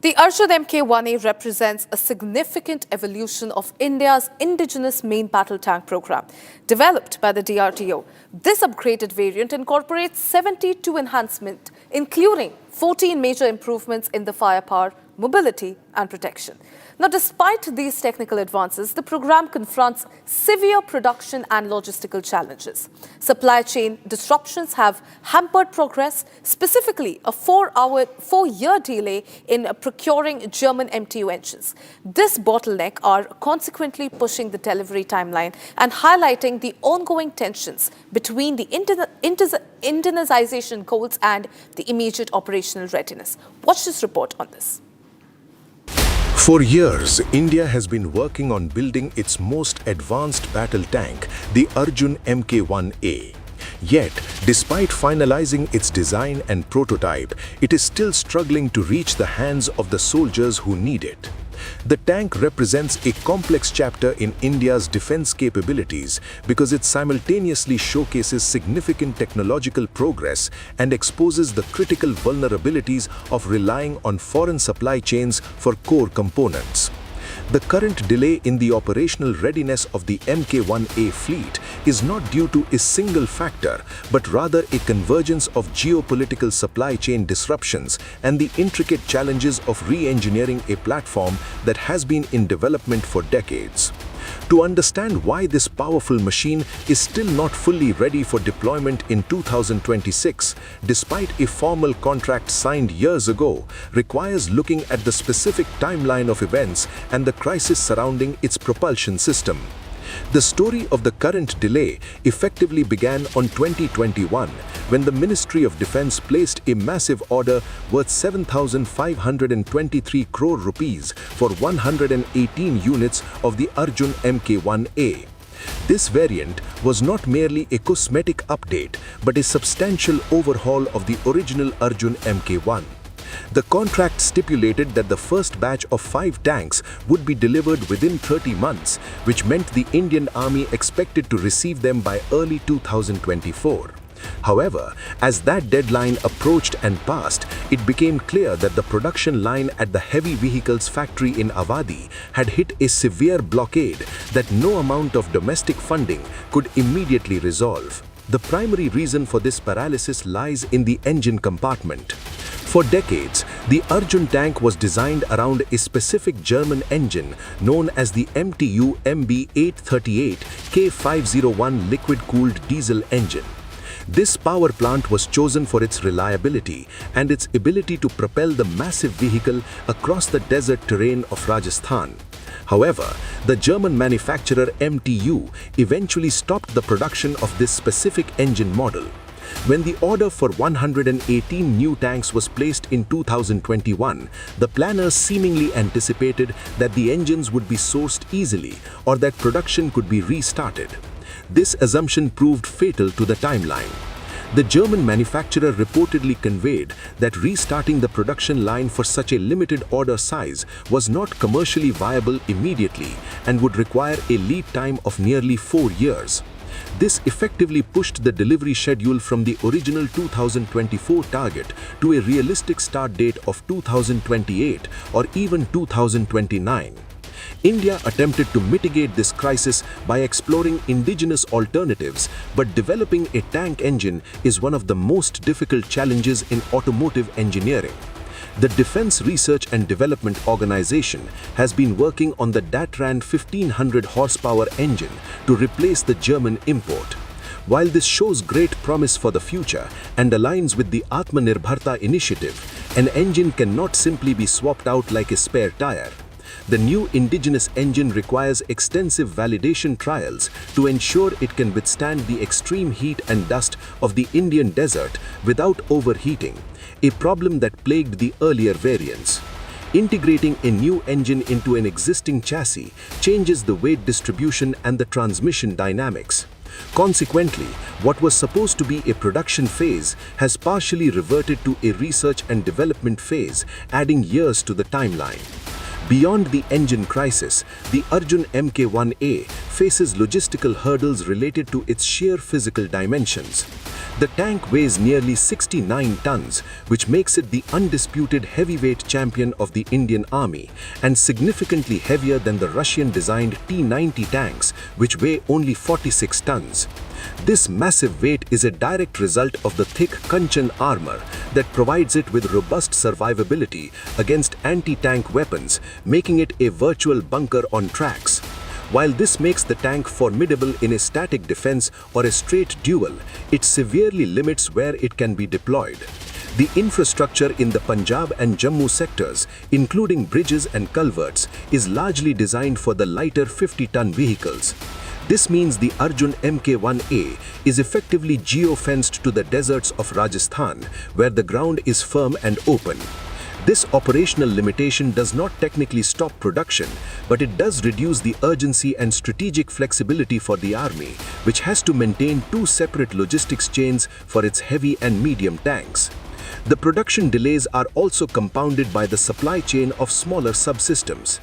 The Arjun Mk1A represents a significant evolution of India's indigenous main battle tank program, developed by the DRDO. This upgraded variant incorporates 72 enhancements, including 14 major improvements in the firepower, mobility and protection. Now, despite these technical advances, the program confronts severe production and logistical challenges. Supply chain disruptions have hampered progress, specifically a 4-year delay in procuring German MTU engines. This bottleneck are consequently pushing the delivery timeline and highlighting the ongoing tensions between the Indonesianization goals and the immediate operational readiness. Watch this report on this. For years, India has been working on building its most advanced battle tank, the Arjun Mk1A. Yet, despite finalizing its design and prototype, it is still struggling to reach the hands of the soldiers who need it. The tank represents a complex chapter in India's defense capabilities because it simultaneously showcases significant technological progress and exposes the critical vulnerabilities of relying on foreign supply chains for core components. The current delay in the operational readiness of the Mk1A fleet is not due to a single factor, but rather a convergence of geopolitical supply chain disruptions and the intricate challenges of re-engineering a platform that has been in development for decades. To understand why this powerful machine is still not fully ready for deployment in 2026, despite a formal contract signed years ago, requires looking at the specific timeline of events and the crisis surrounding its propulsion system. The story of the current delay effectively began on 2021 when the Ministry of Defence placed a massive order worth 7,523 crore rupees for 118 units of the Arjun Mk1A. This variant was not merely a cosmetic update but a substantial overhaul of the original Arjun Mk1. The contract stipulated that the first batch of 5 tanks would be delivered within 30 months, which meant the Indian Army expected to receive them by early 2024. However, as that deadline approached and passed, it became clear that the production line at the heavy vehicles factory in Awadhi had hit a severe blockade that no amount of domestic funding could immediately resolve. The primary reason for this paralysis lies in the engine compartment. For decades, the Arjun tank was designed around a specific German engine known as the MTU MB838 K501 liquid-cooled diesel engine. This power plant was chosen for its reliability and its ability to propel the massive vehicle across the desert terrain of Rajasthan. However, the German manufacturer MTU eventually stopped the production of this specific engine model. When the order for 118 new tanks was placed in 2021, the planners seemingly anticipated that the engines would be sourced easily or that production could be restarted. This assumption proved fatal to the timeline. The German manufacturer reportedly conveyed that restarting the production line for such a limited order size was not commercially viable immediately and would require a lead time of nearly 4 years. This effectively pushed the delivery schedule from the original 2024 target to a realistic start date of 2028 or even 2029. India attempted to mitigate this crisis by exploring indigenous alternatives, but developing a tank engine is one of the most difficult challenges in automotive engineering. The Defense Research and Development Organization has been working on the Datran 1500 horsepower engine to replace the German import. While this shows great promise for the future and aligns with the Atmanirbharta initiative, an engine cannot simply be swapped out like a spare tire. The new indigenous engine requires extensive validation trials to ensure it can withstand the extreme heat and dust of the Indian desert without overheating, a problem that plagued the earlier variants. Integrating a new engine into an existing chassis changes the weight distribution and the transmission dynamics. Consequently, what was supposed to be a production phase has partially reverted to a research and development phase, adding years to the timeline. Beyond the engine crisis, the Arjun Mk1A faces logistical hurdles related to its sheer physical dimensions. The tank weighs nearly 69 tons, which makes it the undisputed heavyweight champion of the Indian Army and significantly heavier than the Russian-designed T-90 tanks, which weigh only 46 tons. This massive weight is a direct result of the thick Kanchan armor that provides it with robust survivability against anti-tank weapons, making it a virtual bunker on tracks. While this makes the tank formidable in a static defense or a straight duel, it severely limits where it can be deployed. The infrastructure in the Punjab and Jammu sectors, including bridges and culverts, is largely designed for the lighter 50-ton vehicles. This means the Arjun Mk1A is effectively geo-fenced to the deserts of Rajasthan, where the ground is firm and open. This operational limitation does not technically stop production, but it does reduce the urgency and strategic flexibility for the army, which has to maintain two separate logistics chains for its heavy and medium tanks. The production delays are also compounded by the supply chain of smaller subsystems.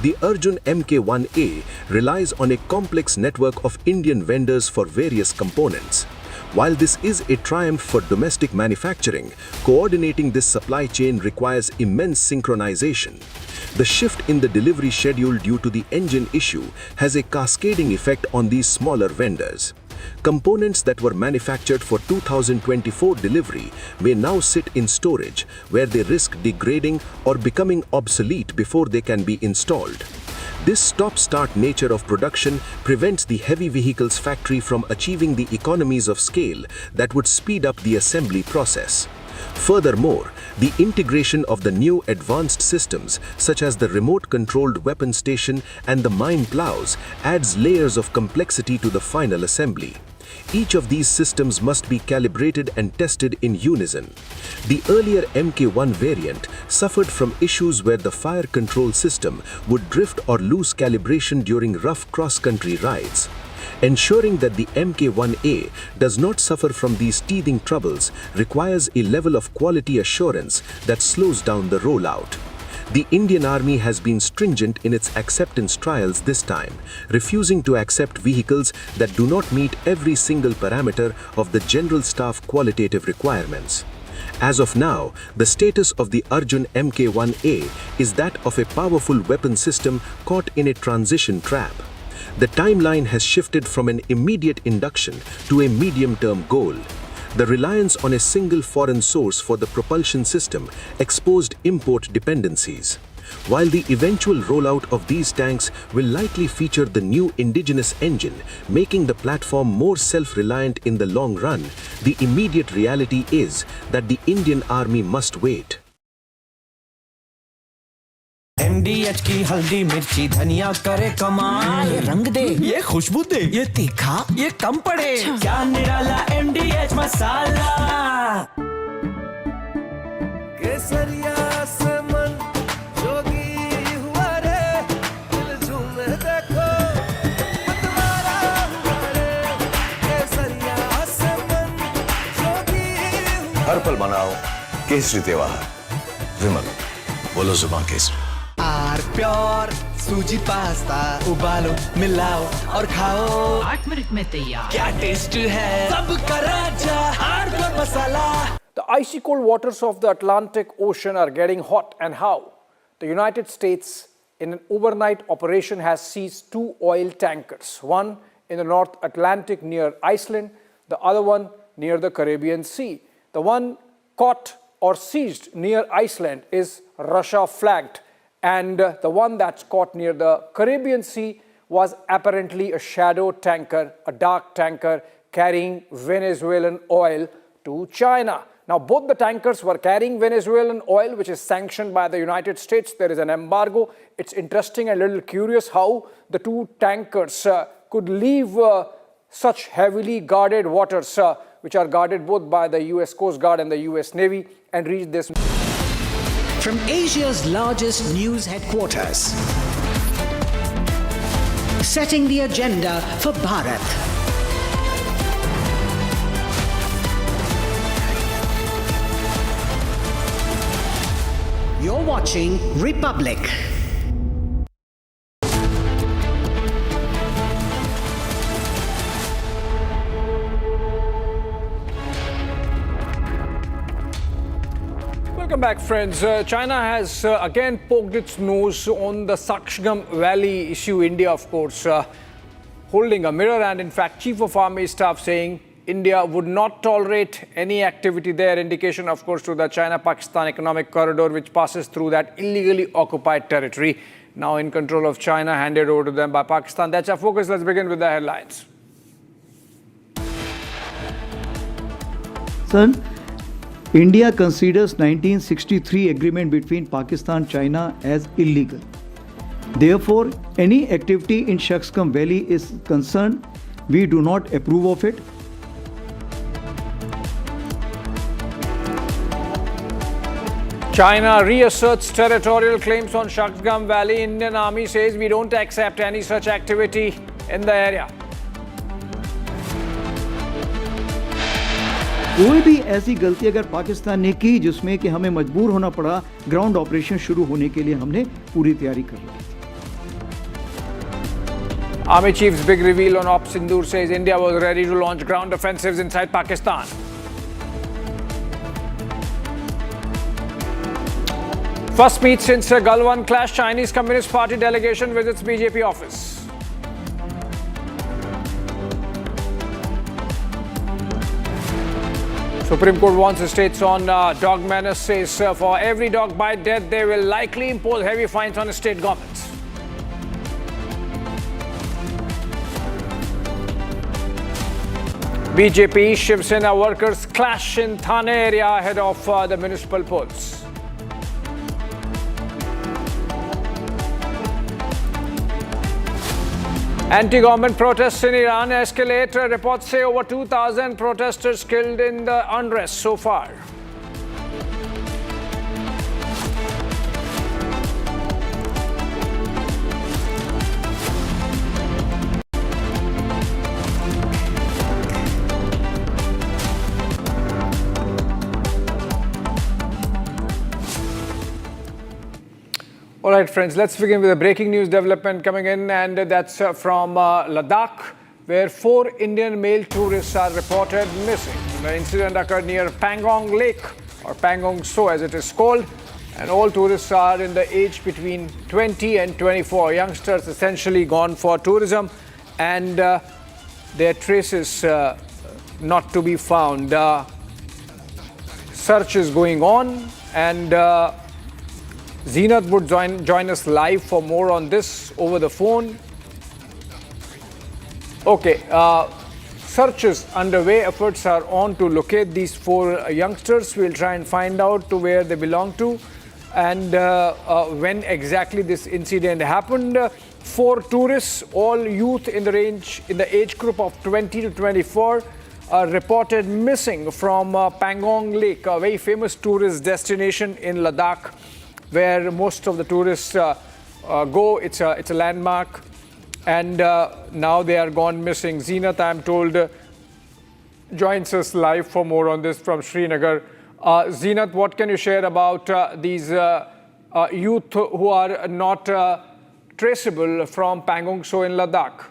The Arjun Mk1A relies on a complex network of Indian vendors for various components. While this is a triumph for domestic manufacturing, coordinating this supply chain requires immense synchronization. The shift in the delivery schedule due to the engine issue has a cascading effect on these smaller vendors. Components that were manufactured for 2024 delivery may now sit in storage, where they risk degrading or becoming obsolete before they can be installed. This stop-start nature of production prevents the heavy vehicles factory from achieving the economies of scale that would speed up the assembly process. Furthermore, the integration of the new advanced systems, such as the remote-controlled weapon station and the mine plows, adds layers of complexity to the final assembly. Each of these systems must be calibrated and tested in unison. The earlier Mk1 variant suffered from issues where the fire control system would drift or lose calibration during rough cross-country rides. Ensuring that the Mk1A does not suffer from these teething troubles requires a level of quality assurance that slows down the rollout. The Indian Army has been stringent in its acceptance trials this time, refusing to accept vehicles that do not meet every single parameter of the General Staff qualitative requirements. As of now, the status of the Arjun Mk1A is that of a powerful weapon system caught in a transition trap. The timeline has shifted from an immediate induction to a medium-term goal. The reliance on a single foreign source for the propulsion system exposed import dependencies. While the eventual rollout of these tanks will likely feature the new indigenous engine, making the platform more self-reliant in the long run, the immediate reality is that the Indian Army must wait. MDH की हल्दी मिर्ची धनिया करे कमाल, ये रंग दे, ये खुशबू दे, ये तीखा, ये कम पड़े, क्या निराला MDH मसाला। केसरिया से मन जोगी हुआ रे, दिल झूमे देखो, मतवारा हुआ रे, केसरिया से मन जोगी विमल बनाओ केसरी त्योहार। विमल, बोलो जुबान केसरी। आर प्योर सूजी पास्ता उबालो मिलाओ और खाओ 8 मिनट में तैयार। क्या टेस्ट है सबका राजा R pure masala. The icy cold waters of the Atlantic Ocean are getting hot, and how? The United States, in an overnight operation, has seized 2 oil tankers, one in the North Atlantic near Iceland, the other one near the Caribbean Sea. The one caught or seized near Iceland is Russia flagged, and the one that's caught near the Caribbean Sea was apparently a shadow tanker, a dark tanker carrying Venezuelan oil to China. Now, both the tankers were carrying Venezuelan oil, which is sanctioned by the United States. There is an embargo. It's interesting and a little curious how the 2 tankers could leave such heavily guarded waters, which are guarded both by the US Coast Guard and the US Navy, and reach this. From Asia's largest news headquarters, setting the agenda for Bharat. You're watching Republic. Welcome back, friends. China has again poked its nose on the Pahalgam Valley issue. India, of course, holding a mirror, and in fact, Chief of Army Staff saying India would not tolerate any activity there. Indication, of course, to the China-Pakistan economic corridor, which passes through that illegally occupied territory, now in control of China, handed over to them by Pakistan. That's our focus. Let's begin with the headlines. Son, India considers 1963 agreement between Pakistan and China as illegal. Therefore, any activity in Pahalgam Valley is concerned. We do not approve of it. China reasserts territorial claims on Pahalgam Valley. Indian Army says we don't accept any such activity in the area. कोई भी ऐसी गलती अगर पाकिस्तान ने की जिसमें कि हमें मजबूर होना पड़ा ग्राउंड ऑपरेशन शुरू होने के लिए, हमने पूरी तैयारी कर रखी थी। Army Chief's big reveal on Operation Sindoor says India was ready to launch ground offensives inside Pakistan. First meet since Galwan clash, Chinese Communist Party delegation visits BJP office. Supreme Court warns the states on dog menace, says for every dog bite death, they will likely impose heavy fines on the state governments. BJP Shiv Sena workers clash in Thane area ahead of the municipal polls. Anti-government protests in Iran escalate. Reports say over 2,000 protesters killed in the unrest so far. All right, friends, let's begin with a breaking news development coming in, and that's from Ladakh, where 4 Indian male tourists are reported missing. The incident occurred near Pangong Lake, or Pangong So as it is called, and all tourists are in the age between 20 and 24. Youngsters essentially gone for tourism, and their traces not to be found. Search is going on, and Zeenat would join us live for more on this over the phone. Okay, search is underway. Efforts are on to locate these 4 youngsters. We'll try and find out to where they belong to and when exactly this incident happened. 4 tourists, all youth in the age group of 20 to 24, are reported missing from Pangong Lake, a very famous tourist destination in Ladakh, where most of the tourists go. It's a landmark, and now they are gone missing. Zeenat, I'm told, joins us live for more on this from Srinagar. Zeenat, what can you share about these youth who are not traceable from Pangong So in Ladakh?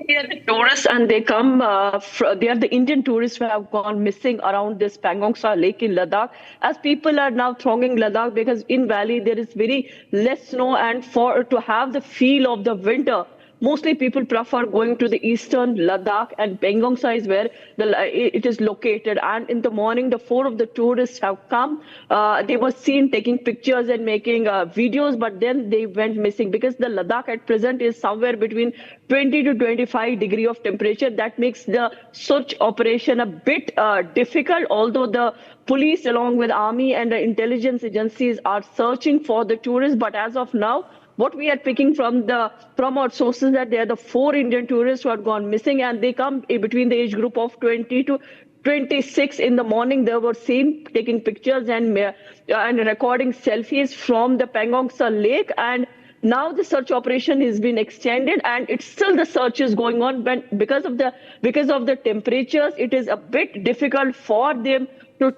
They are the tourists and they come, they are the Indian tourists who have gone missing around this Pangong So lake in Ladakh. As people are now thronging Ladakh because in valley there is very less snow, and to have the feel of the winter, mostly people prefer going to the eastern Ladakh, and Pangong So is where it is located. And in the morning, the 4 of the tourists have come. They were seen taking pictures and making videos, but then they went missing because the Ladakh at present is somewhere between 20 to 25 degree of temperature. That makes the search operation a bit difficult, although the police along with army and the intelligence agencies are searching for the tourists. But as of now, what we are picking from our sources that they are the 4 Indian tourists who have gone missing, and they come between the age group of 20 to 26. In the morning, they were seen taking pictures and recording selfies from the Pangong So lake. And now the search operation has been extended, and it's still the search is going on. But because of the temperatures, it is a bit difficult for them to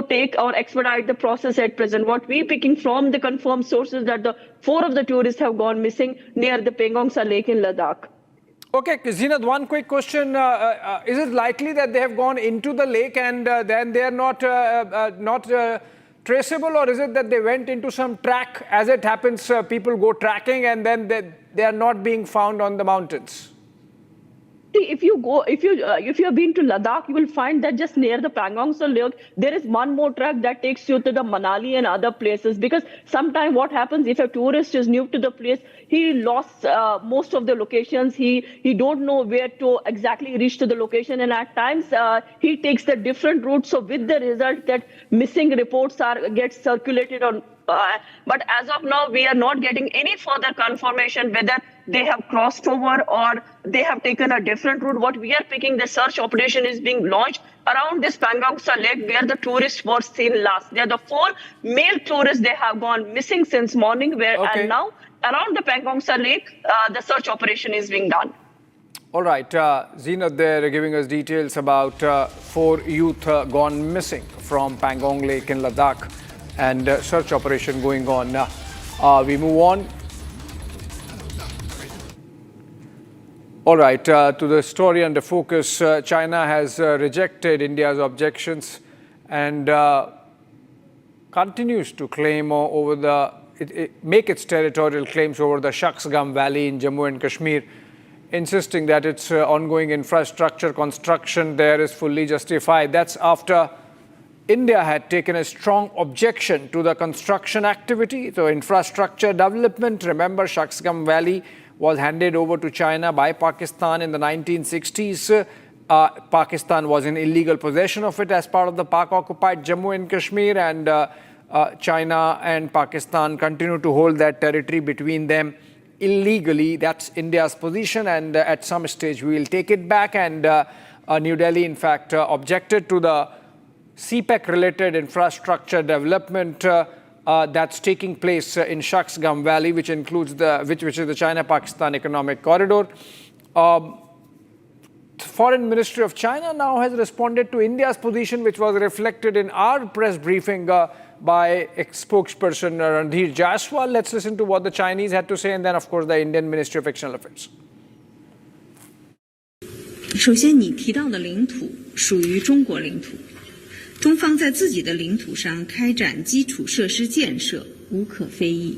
take or expedite the process at present. What we're picking from the confirmed sources that the 4 of the tourists have gone missing near the Pangong So lake in Ladakh. Okay, Zeenat, one quick question. Is it likely that they have gone into the lake and then they are not traceable, or is it that they went into some track? As it happens, people go tracking and then they are not being found on the mountains. If you have been to Ladakh, you will find that just near the Pangong So lake, there is one more track that takes you to the Manali and other places. Because sometimes what happens if a tourist is new to the place, he lost most of the locations. He don't know where to exactly reach to the location, and at times he takes the different routes. So with the result that missing reports get circulated on. But as of now, we are not getting any further confirmation whether they have crossed over or they have taken a different route. What we are picking, the search operation is being launched around this Pangong So lake where the tourists were seen last. They are the 4 male tourists. They have gone missing since morning, and now around the Pangong So lake, the search operation is being done. All right, Zeenat there giving us details about 4 youth gone missing from Pangong Lake in Ladakh, and search operation going on. We move on. All right, to the story under focus. China has rejected India's objections and continues to claim make its territorial claims over the Shaksgam Valley in Jammu and Kashmir, insisting that its ongoing infrastructure construction there is fully justified. That's after India had taken a strong objection to the construction activity, the infrastructure development. Remember, Shaksgam Valley was handed over to China by Pakistan in the 1960s. Pakistan was in illegal possession of it as part of the Pak-occupied Jammu and Kashmir, and China and Pakistan continue to hold that territory between them illegally. That's India's position, and at some stage we will take it back. And New Delhi, in fact, objected to the CPEC-related infrastructure development that's taking place in Shaksgam Valley, which includes which is the China-Pakistan Economic Corridor. Foreign Ministry of China now has responded to India's position, which was reflected in our press briefing by spokesperson Randhir Jaiswal. Let's listen to what the Chinese had to say, and then, of course, the Indian Ministry of External Affairs. 首先，你提到的领土属于中国领土。 中方在自己的领土上开展基础设施建设无可非议。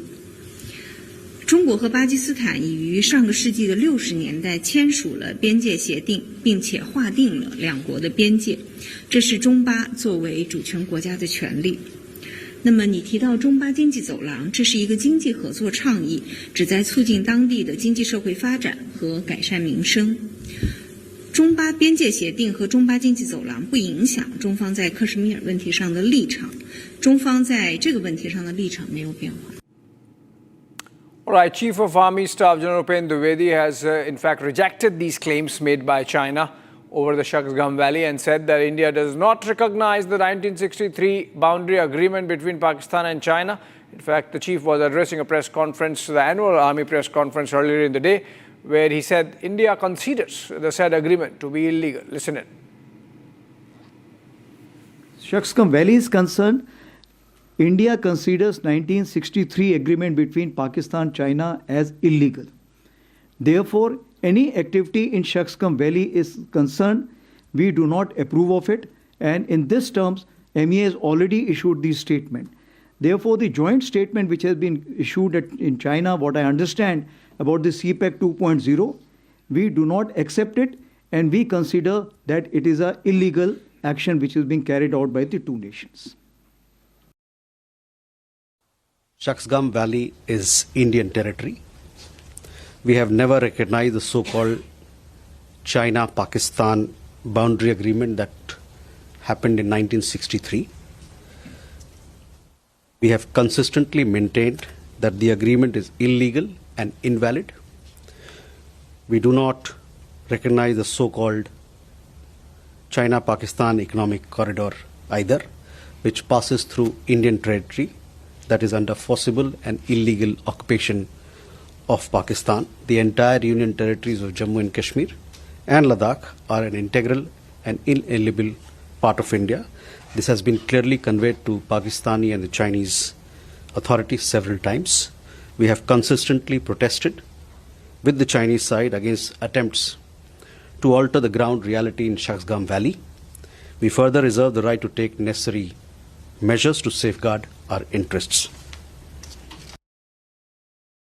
中国和巴基斯坦已于上个世纪的60年代签署了边界协定，并且划定了两国的边界，这是中巴作为主权国家的权利。那么你提到中巴经济走廊，这是一个经济合作倡议，旨在促进当地的经济社会发展和改善民生。 中巴边界协定和中巴经济走廊不影响中方在克什米尔问题上的立场，中方在这个问题上的立场没有变化。 All right, Chief of Army Staff General Upendra Dwivedi has in fact rejected these claims made by China over the Shaksgam Valley and said that India does not recognize the 1963 boundary agreement between Pakistan and China. In fact, the chief was addressing a press conference, the annual Army press conference earlier in the day, where he said India considers the said agreement to be illegal. Listen in. Shaksgam Valley is concerned, India considers 1963 agreement between Pakistan China as illegal. Therefore, any activity in Shaksgam Valley is concerned, we do not approve of it, and in this terms, MEA has already issued this statement. Therefore, the joint statement which has been issued in China, what I understand about the CPEC 2.0, we do not accept it, and we consider that it is an illegal action which is being carried out by the two nations. Shaksgam Valley is Indian territory. We have never recognized the so-called China-Pakistan boundary agreement that happened in 1963. We have consistently maintained that the agreement is illegal and invalid. We do not recognize the so-called China-Pakistan economic corridor either, which passes through Indian territory that is under forcible and illegal occupation of Pakistan. The entire Union territories of Jammu and Kashmir and Ladakh are an integral and inalienable part of India. This has been clearly conveyed to Pakistani and the Chinese authorities several times. We have consistently protested with the Chinese side against attempts to alter the ground reality in Shaksgam Valley. We further reserve the right to take necessary measures to safeguard our interests.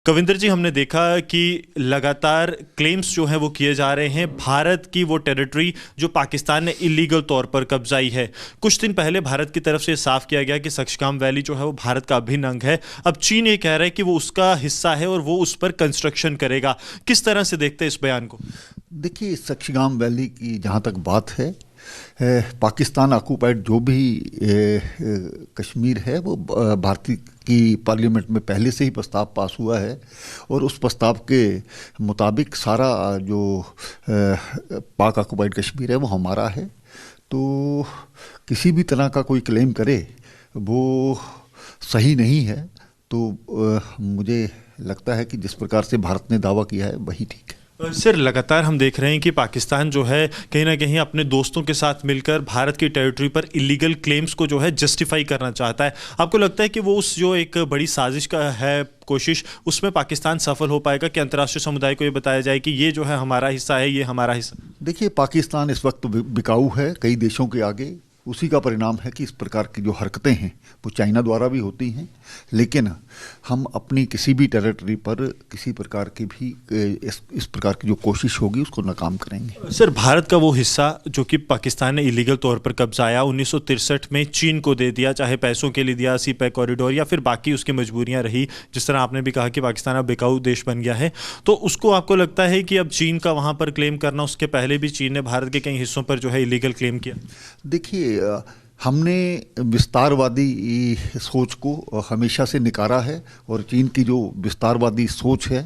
Kavinder जी, हमने देखा कि लगातार claims जो हैं वो किए जा रहे हैं भारत की वो टेरिटरी जो पाकिस्तान ने इलीगल तौर पर कब्जाई है। कुछ दिन पहले भारत की तरफ से साफ किया गया कि शक्सगाम वैली जो है वो भारत का अभिन्न अंग है। अब चीन ये कह रहा है कि वो उसका हिस्सा है और वो उस पर कंस्ट्रक्शन करेगा। किस तरह से देखते हैं इस बयान को? देखिए, शक्सगाम वैली की जहाँ तक बात है, पाकिस्तान ऑक्यूपाइड जो भी कश्मीर है वो भारतीय की पार्लियामेंट में पहले से ही प्रस्ताव पास हुआ है और उस प्रस्ताव के मुताबिक सारा जो पाक ऑक्यूपाइड कश्मीर है वो हमारा है। तो किसी भी तरह का कोई क्लेम करे वो सही नहीं है। तो मुझे लगता है कि जिस प्रकार से भारत ने दावा किया है वही ठीक है। सर, लगातार हम देख रहे हैं कि पाकिस्तान जो है कहीं ना कहीं अपने दोस्तों के साथ मिलकर भारत की टेरिटरी पर इलीगल क्लेम्स को जो है जस्टिफाई करना चाहता है। आपको लगता है कि वो उस जो एक बड़ी साजिश का है कोशिश, उसमें पाकिस्तान सफल हो पाएगा कि अंतर्राष्ट्रीय समुदाय को ये बताया जाए कि ये जो है हमारा हिस्सा है, ये हमारा हिस्सा? देखिए, पाकिस्तान इस वक्त बिकाऊ है कई देशों के आगे। उसी का परिणाम है कि इस प्रकार की जो हरकतें हैं वो चाइना द्वारा भी होती हैं, लेकिन हम अपनी किसी भी टेरिटरी पर किसी प्रकार की भी इस प्रकार की जो कोशिश होगी उसको नाकाम करेंगे। सर, भारत का वो हिस्सा जो कि पाकिस्तान ने इलीगल तौर पर कब्जाया 1963 में चीन को दे दिया, चाहे पैसों के लिए दिया, सीपैक कॉरिडोर या फिर बाकी उसकी मजबूरियां रही, जिस तरह आपने भी कहा कि पाकिस्तान अब बिकाऊ देश बन गया है, तो उसको आपको लगता है कि अब चीन का वहां पर क्लेम करना, उसके पहले भी चीन ने भारत के कई हिस्सों पर जो है इलीगल क्लेम किया? देखिए, हमने विस्तारवादी सोच को हमेशा से निकारा है और चीन की जो विस्तारवादी सोच है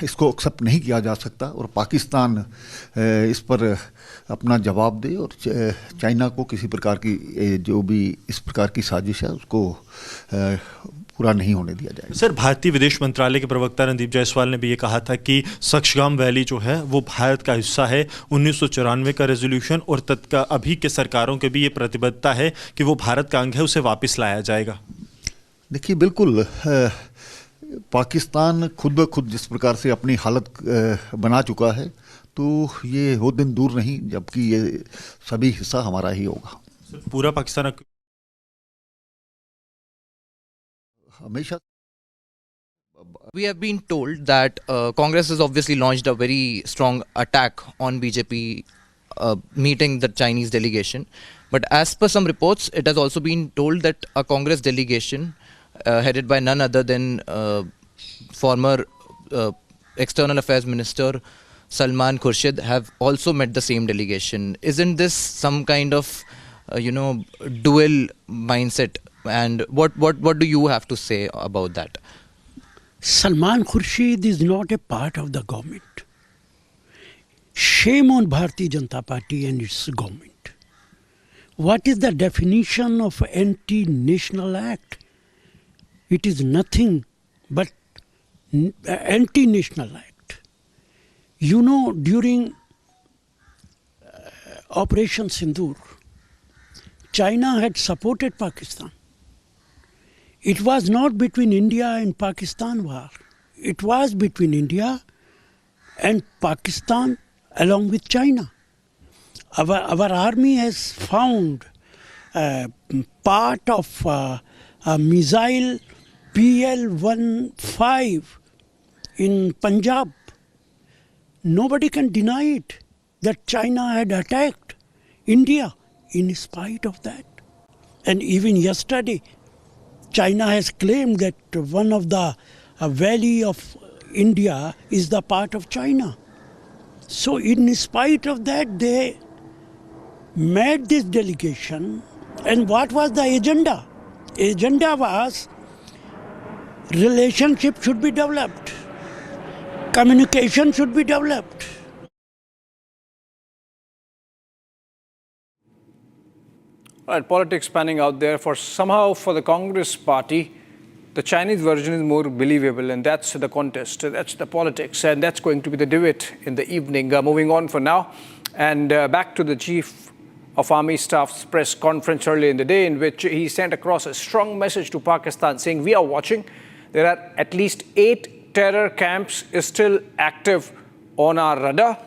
इसको एक्सेप्ट नहीं किया जा सकता और पाकिस्तान इस पर अपना जवाब दे और चाइना को किसी प्रकार की जो भी इस प्रकार की साजिश है उसको पूरा नहीं होने दिया जाएगा। सर, भारतीय विदेश मंत्रालय के प्रवक्ता रणदीप जायसवाल ने भी ये कहा था कि शक्सगाम वैली जो है वो भारत का हिस्सा है। 1994 का रेजोल्यूशन और अभी के सरकारों के भी ये प्रतिबद्धता है कि वो भारत का अंग है, उसे वापस लाया जाएगा। देखिए, बिल्कुल पाकिस्तान खुद ब खुद जिस प्रकार से अपनी हालत बना चुका है, तो ये वो दिन दूर नहीं जबकि ये सभी हिस्सा हमारा ही होगा। पूरा पाकिस्तान हमेशा। We have been told that Congress has obviously launched a very strong attack on BJP meeting the Chinese delegation. But as per some reports, it has also been told that a Congress delegation headed by none other than former External Affairs Minister Salman Khurshid have also met the same delegation. Isn't this some kind of dual mindset? And what do you have to say about that? Salman Khurshid is not a part of the government. Shame on Bharatiya Janata Party and its government. What is the definition of anti-national act? It is nothing but anti-national act. You know, during Operation Sindoor, China had supported Pakistan. It was not between India and Pakistan war. It was between India and Pakistan along with China. Our army has found part of a missile PL-15 in Punjab. Nobody can deny it that China had attacked India in spite of that. And even yesterday, China has claimed that one of the valley of India is the part of China. So in spite of that, they made this delegation. And what was the agenda? Agenda was relationship should be developed. Communication should be developed. All right, politics panning out there. Somehow for the Congress party, the Chinese version is more believable, and that's the contest, that's the politics, and that's going to be the debate in the evening. Moving on for now, and back to the Chief of Army Staff's press conference earlier in the day, in which he sent across a strong message to Pakistan saying, we are watching. There are at least 8 terror camps still active on our radar,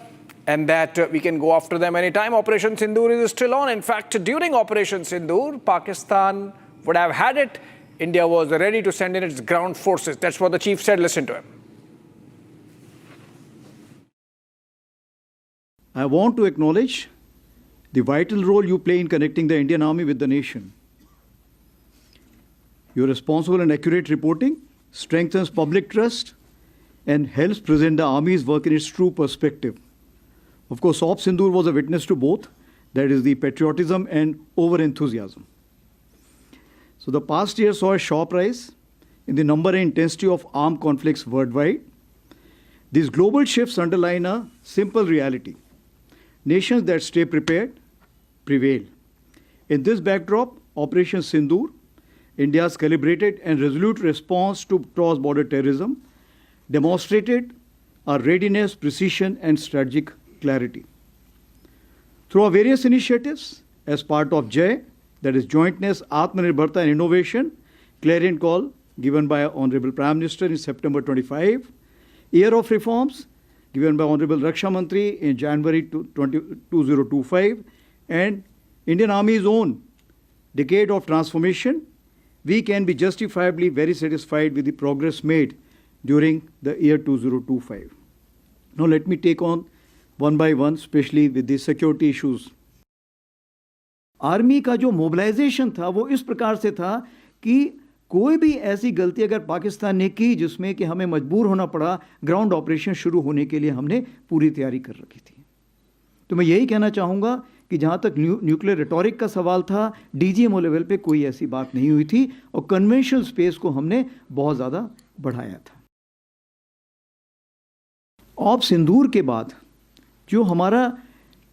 and that we can go after them anytime. Operation Sindoor is still on. In fact, during Operation Sindoor, Pakistan would have had it. India was ready to send in its ground forces. That's what the chief said. Listen to him. I want to acknowledge the vital role you play in connecting the Indian Army with the nation. Your responsible and accurate reporting strengthens public trust and helps present the Army's work in its true perspective. Of course, Op Sindoor was a witness to both, that is the patriotism and over-enthusiasm. So the past year saw a sharp rise in the number and intensity of armed conflicts worldwide. These global shifts underline a simple reality. Nations that stay prepared prevail. In this backdrop, Operation Sindoor, India's calibrated and resolute response to cross-border terrorism, demonstrated our readiness, precision, and strategic clarity. Through our various initiatives, as part of JAY, that is Jointness, Atmanirbharta and Innovation, clarion call given by Honorable Prime Minister in September 25, Year of Reforms, given by Honorable Raksha Mantri in January 2025, and Indian Army's own Decade of Transformation, we can be justifiably very satisfied with the progress made during the year 2025. Now let me take on one by one, especially with the security issues. Army का जो mobilisation था वो इस प्रकार से था कि कोई भी ऐसी गलती अगर पाकिस्तान ने की जिसमें कि हमें मजबूर होना पड़ा, ग्राउंड ऑपरेशन शुरू होने के लिए हमने पूरी तैयारी कर रखी थी. तो मैं यही कहना चाहूँगा कि जहाँ तक न्यूक्लियर रेटोरिक का सवाल था, डीजीएमओ लेवल पे कोई ऐसी बात नहीं हुई थी और कन्वेंशनल स्पेस को हमने बहुत ज़्यादा बढ़ाया था. ऑप सिंदूर के बाद जो हमारा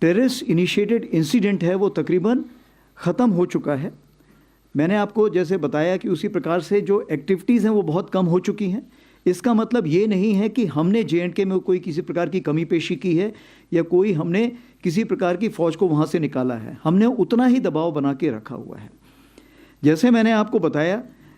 टेररिस्ट इनिशिएटेड इंसिडेंट है वो तकरीबन ख़त्म हो चुका है. मैंने आपको जैसे बताया कि उसी प्रकार से जो एक्टिविटीज़ हैं वो बहुत कम हो चुकी हैं. इसका मतलब ये नहीं है कि हमने J&K में कोई किसी प्रकार की कमी पेशी की है या कोई हमने किसी प्रकार की फ़ौज को वहाँ से निकाला है. हमने उतना ही दबाव बना के रखा हुआ है. जैसे मैंने आपको बताया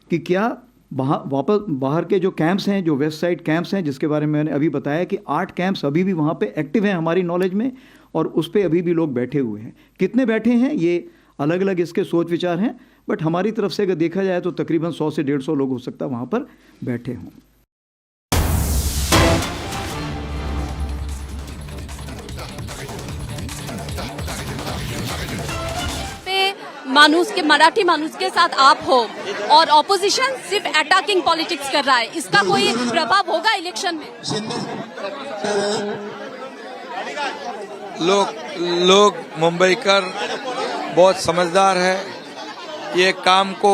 कि क्या वापस बाहर के जो कैंप्स हैं, जो वेस्ट साइड कैंप्स हैं, जिसके बारे में मैंने अभी बताया कि 8 कैंप्स अभी भी वहाँ पे एक्टिव हैं हमारी नॉलेज में, और उस पर अभी भी लोग बैठे हुए हैं. कितने बैठे हैं ये अलग अलग इसके सोच विचार हैं, बट हमारी तरफ से अगर देखा जाए तो तकरीबन 100 से 150 लोग हो सकता है वहाँ पर बैठे हों. मानूस के मराठी मानूस के साथ आप हो और ऑपोजिशन सिर्फ अटैकिंग पॉलिटिक्स कर रहा है, इसका कोई प्रभाव होगा इलेक्शन में? लोग मुंबईकर बहुत समझदार है. ये काम को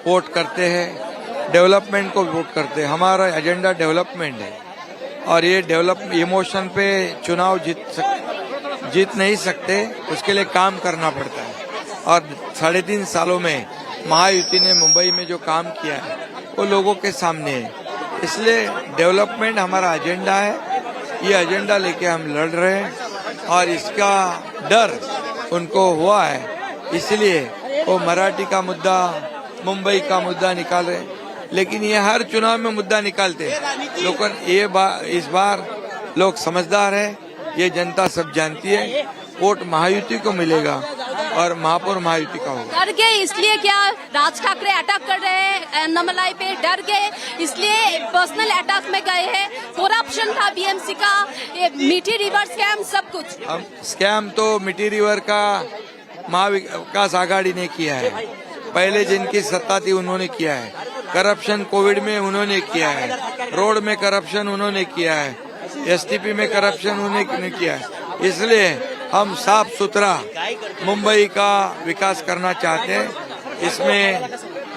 वोट करते हैं, डेवलपमेंट को वोट करते हैं. हमारा एजेंडा डेवलपमेंट है और ये इमोशन पे चुनाव जीत नहीं सकते. उसके लिए काम करना पड़ता है और 3.5 सालों में महायुति ने मुंबई में जो काम किया है वो लोगों के सामने है. इसलिए डेवलपमेंट हमारा एजेंडा है. ये एजेंडा लेके हम लड़ रहे हैं और इसका डर उनको हुआ है इसलिए वो मराठी का मुद्दा, मुंबई का मुद्दा निकाल रहे हैं। लेकिन ये हर चुनाव में मुद्दा निकालते हैं। लेकिन इस बार लोग समझदार है, ये जनता सब जानती है। वोट महायुति को मिलेगा और महापौर महायुति का होगा। डर गए इसलिए क्या राज ठाकरे अटैक कर रहे हैं अन्नामलाई पे? डर गए इसलिए पर्सनल अटैक में गए हैं? करप्शन था बीएमसी का, ये मीठी रिवर स्कैम, सब कुछ। स्कैम तो मिट्टी रिवर का महाविकास आघाड़ी ने किया है, पहले जिनकी सत्ता थी उन्होंने किया है। करप्शन कोविड में उन्होंने किया है, रोड में करप्शन उन्होंने किया है, एसटीपी में करप्शन उन्होंने किया है। इसलिए हम साफ सुथरा मुंबई का विकास करना चाहते हैं। इसमें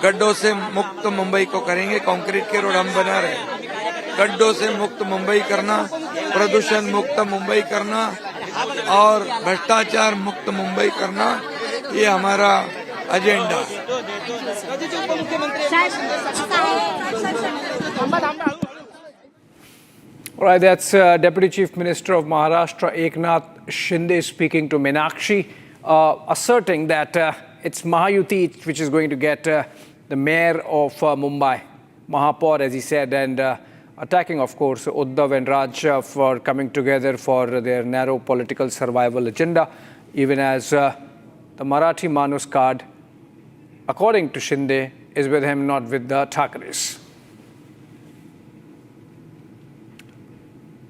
गड्ढों से मुक्त मुंबई को करेंगे। कंक्रीट के रोड हम बना रहे हैं। गड्ढों से मुक्त मुंबई करना, प्रदूषण मुक्त मुंबई करना और भ्रष्टाचार मुक्त मुंबई करना, ये हमारा एजेंडा है। All right, that's Deputy Chief Minister of Maharashtra Eknath Shinde speaking to Meenakshi, asserting that it's Mahayuti which is going to get the mayor of Mumbai, Mahapaur, as he said, and attacking, of course, Uddhav and Raj for coming together for their narrow political survival agenda, even as the Marathi Manus card, according to Shinde, is with him, not with the Thackerys.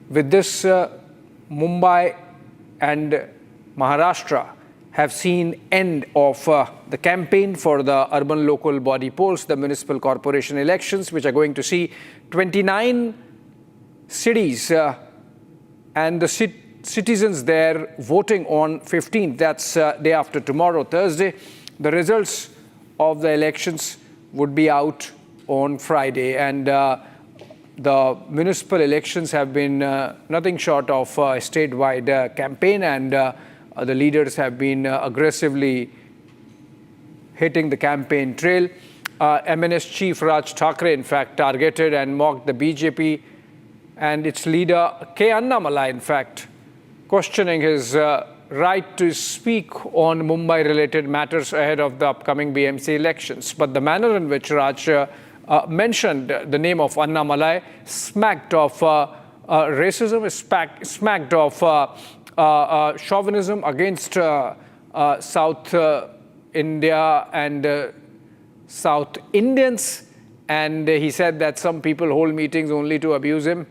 With this, Mumbai and Maharashtra have seen end of the campaign for the urban local body polls, the municipal corporation elections, which are going to see 29 cities and the citizens there voting on 15th. That's day after tomorrow, Thursday. The results of the elections would be out on Friday, and the municipal elections have been nothing short of a statewide campaign, and the leaders have been aggressively hitting the campaign trail. MNS chief Raj Thakre, in fact, targeted and mocked the BJP and its leader K. Annamalai, in fact, questioning his right to speak on Mumbai-related matters ahead of the upcoming BMC elections. But the manner in which Raj mentioned the name of Annamalai smacked of racism, smacked of chauvinism against South India and South Indians. And he said that some people hold meetings only to abuse him.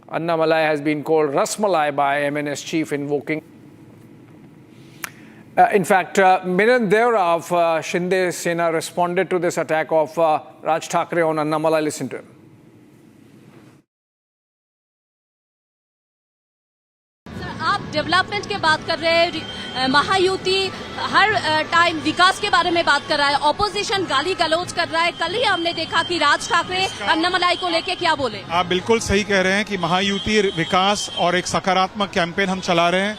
Annamalai has been called Rasmalai by MNS chief, invoking. In fact, Miran Devra of Shinde Sena responded to this attack of Raj Thakre on Annamalai. Listen to him. आप development की बात कर रहे हैं, महायुति हर time विकास के बारे में बात कर रहा है, ऑपोजिशन गाली गलौज कर रहा है। कल ही हमने देखा कि राज ठाकरे अन्नामलाई को लेके क्या बोले। आप बिल्कुल सही कह रहे हैं कि महायुति विकास और एक सकारात्मक कैंपेन हम चला रहे हैं,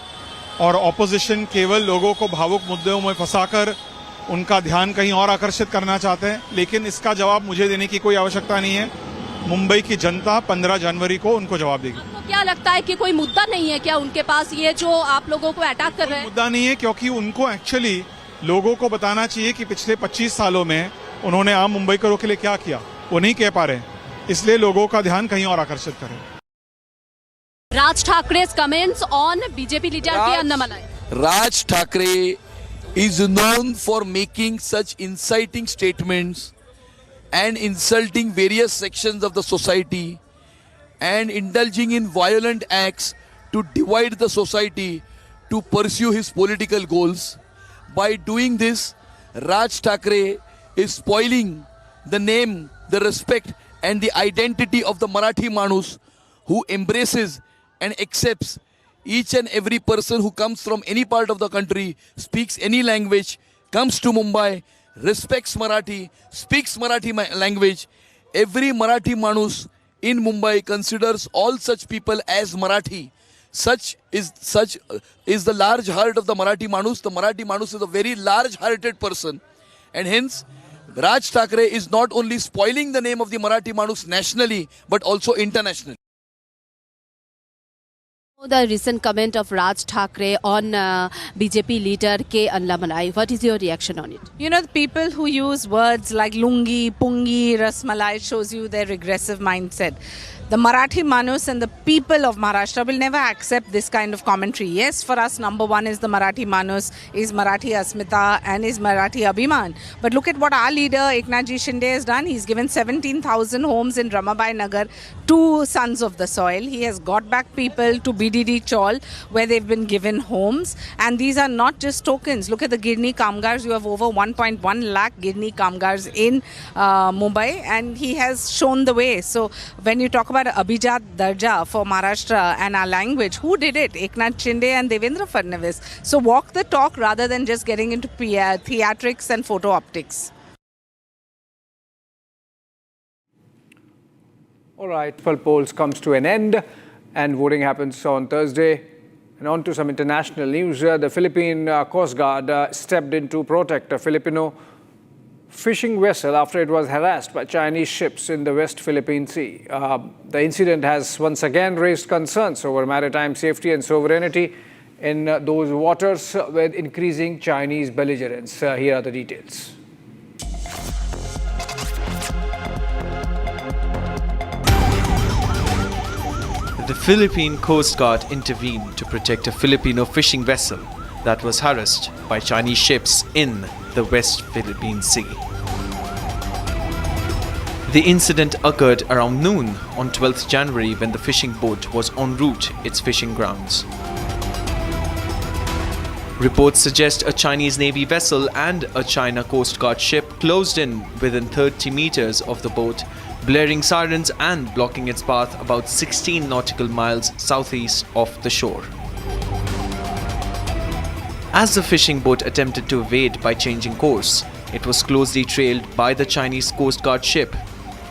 और ऑपोजिशन केवल लोगों को भावुक मुद्दों में फंसाकर उनका ध्यान कहीं और आकर्षित करना चाहते हैं। लेकिन इसका जवाब मुझे देने की कोई आवश्यकता नहीं है। मुंबई की जनता 15 जनवरी को उनको जवाब देगी। आपको क्या लगता है कि कोई मुद्दा नहीं है क्या उनके पास, ये जो आप लोगों को अटैक कर रहे हैं? मुद्दा नहीं है, क्योंकि उनको एक्चुअली लोगों को बताना चाहिए कि पिछले 25 सालों में उन्होंने आम मुंबईकरों के लिए क्या किया, वो नहीं कह पा रहे, इसलिए लोगों का ध्यान कहीं और आकर्षित करें। Raj Thakre's comments on BJP leader K. Annamalai. Raj Thakre is known for making such inciting statements and insulting various sections of the society and indulging in violent acts to divide the society to pursue his political goals. By doing this, Raj Thakre is spoiling the name, the respect and the identity of the Marathi Manus, who embraces and accepts each and every person who comes from any part of the country, speaks any language, comes to Mumbai, respects Marathi, speaks Marathi language. Every Marathi Manus in Mumbai considers all such people as Marathi. Such is the large heart of the Marathi Manus. The Marathi Manus is a very large-hearted person, and hence Raj Thakre is not only spoiling the name of the Marathi Manus nationally but also internationally. The recent comment of Raj Thakre on BJP leader K. Annamalai. What is your reaction on it? You know, the people who use words like lungi, pungi, rasmalai shows you their regressive mindset. The Marathi Manus and the people of Maharashtra will never accept this kind of commentary. Yes, for us, number one is the Marathi Manus, is Marathi Asmita and is Marathi Abhiman. But look at what our leader Eknathji Shinde has done. He's given 17,000 homes in Ramabai Nagar to Sons of the Soil. He has got back people to BDD Chaul where they've been given homes. And these are not just tokens. Look at the Girni Kamgars. You have over 1.1 lakh Girni Kamgars in Mumbai, and he has shown the way. So when you talk about Abhijat Darja for Maharashtra and our language, who did it? Eknath Shinde and Devendra Fadnavis. So walk the talk rather than just getting into theatrics and photo optics. All right, polls comes to an end and voting happens on Thursday. And on to some international news. The Philippine Coast Guard stepped in to protect a Filipino fishing vessel after it was harassed by Chinese ships in the West Philippine Sea. The incident has once again raised concerns over maritime safety and sovereignty in those waters with increasing Chinese belligerence. Here are the details. The Philippine Coast Guard intervened to protect a Filipino fishing vessel that was harassed by Chinese ships in the West Philippine Sea. The incident occurred around noon on 12th January when the fishing boat was en route its fishing grounds. Reports suggest a Chinese Navy vessel and a China Coast Guard ship closed in within 30 meters of the boat, blaring sirens and blocking its path about 16 nautical miles southeast of the shore. As the fishing boat attempted to evade by changing course, it was closely trailed by the Chinese Coast Guard ship.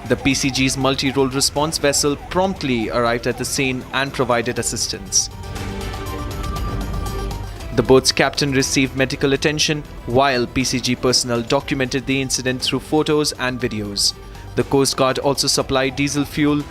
The PCG's multi-role response vessel promptly arrived at the scene and provided assistance. The boat's captain received medical attention, while PCG personnel documented the incident through photos and videos. The Coast Guard also supplied diesel fuel,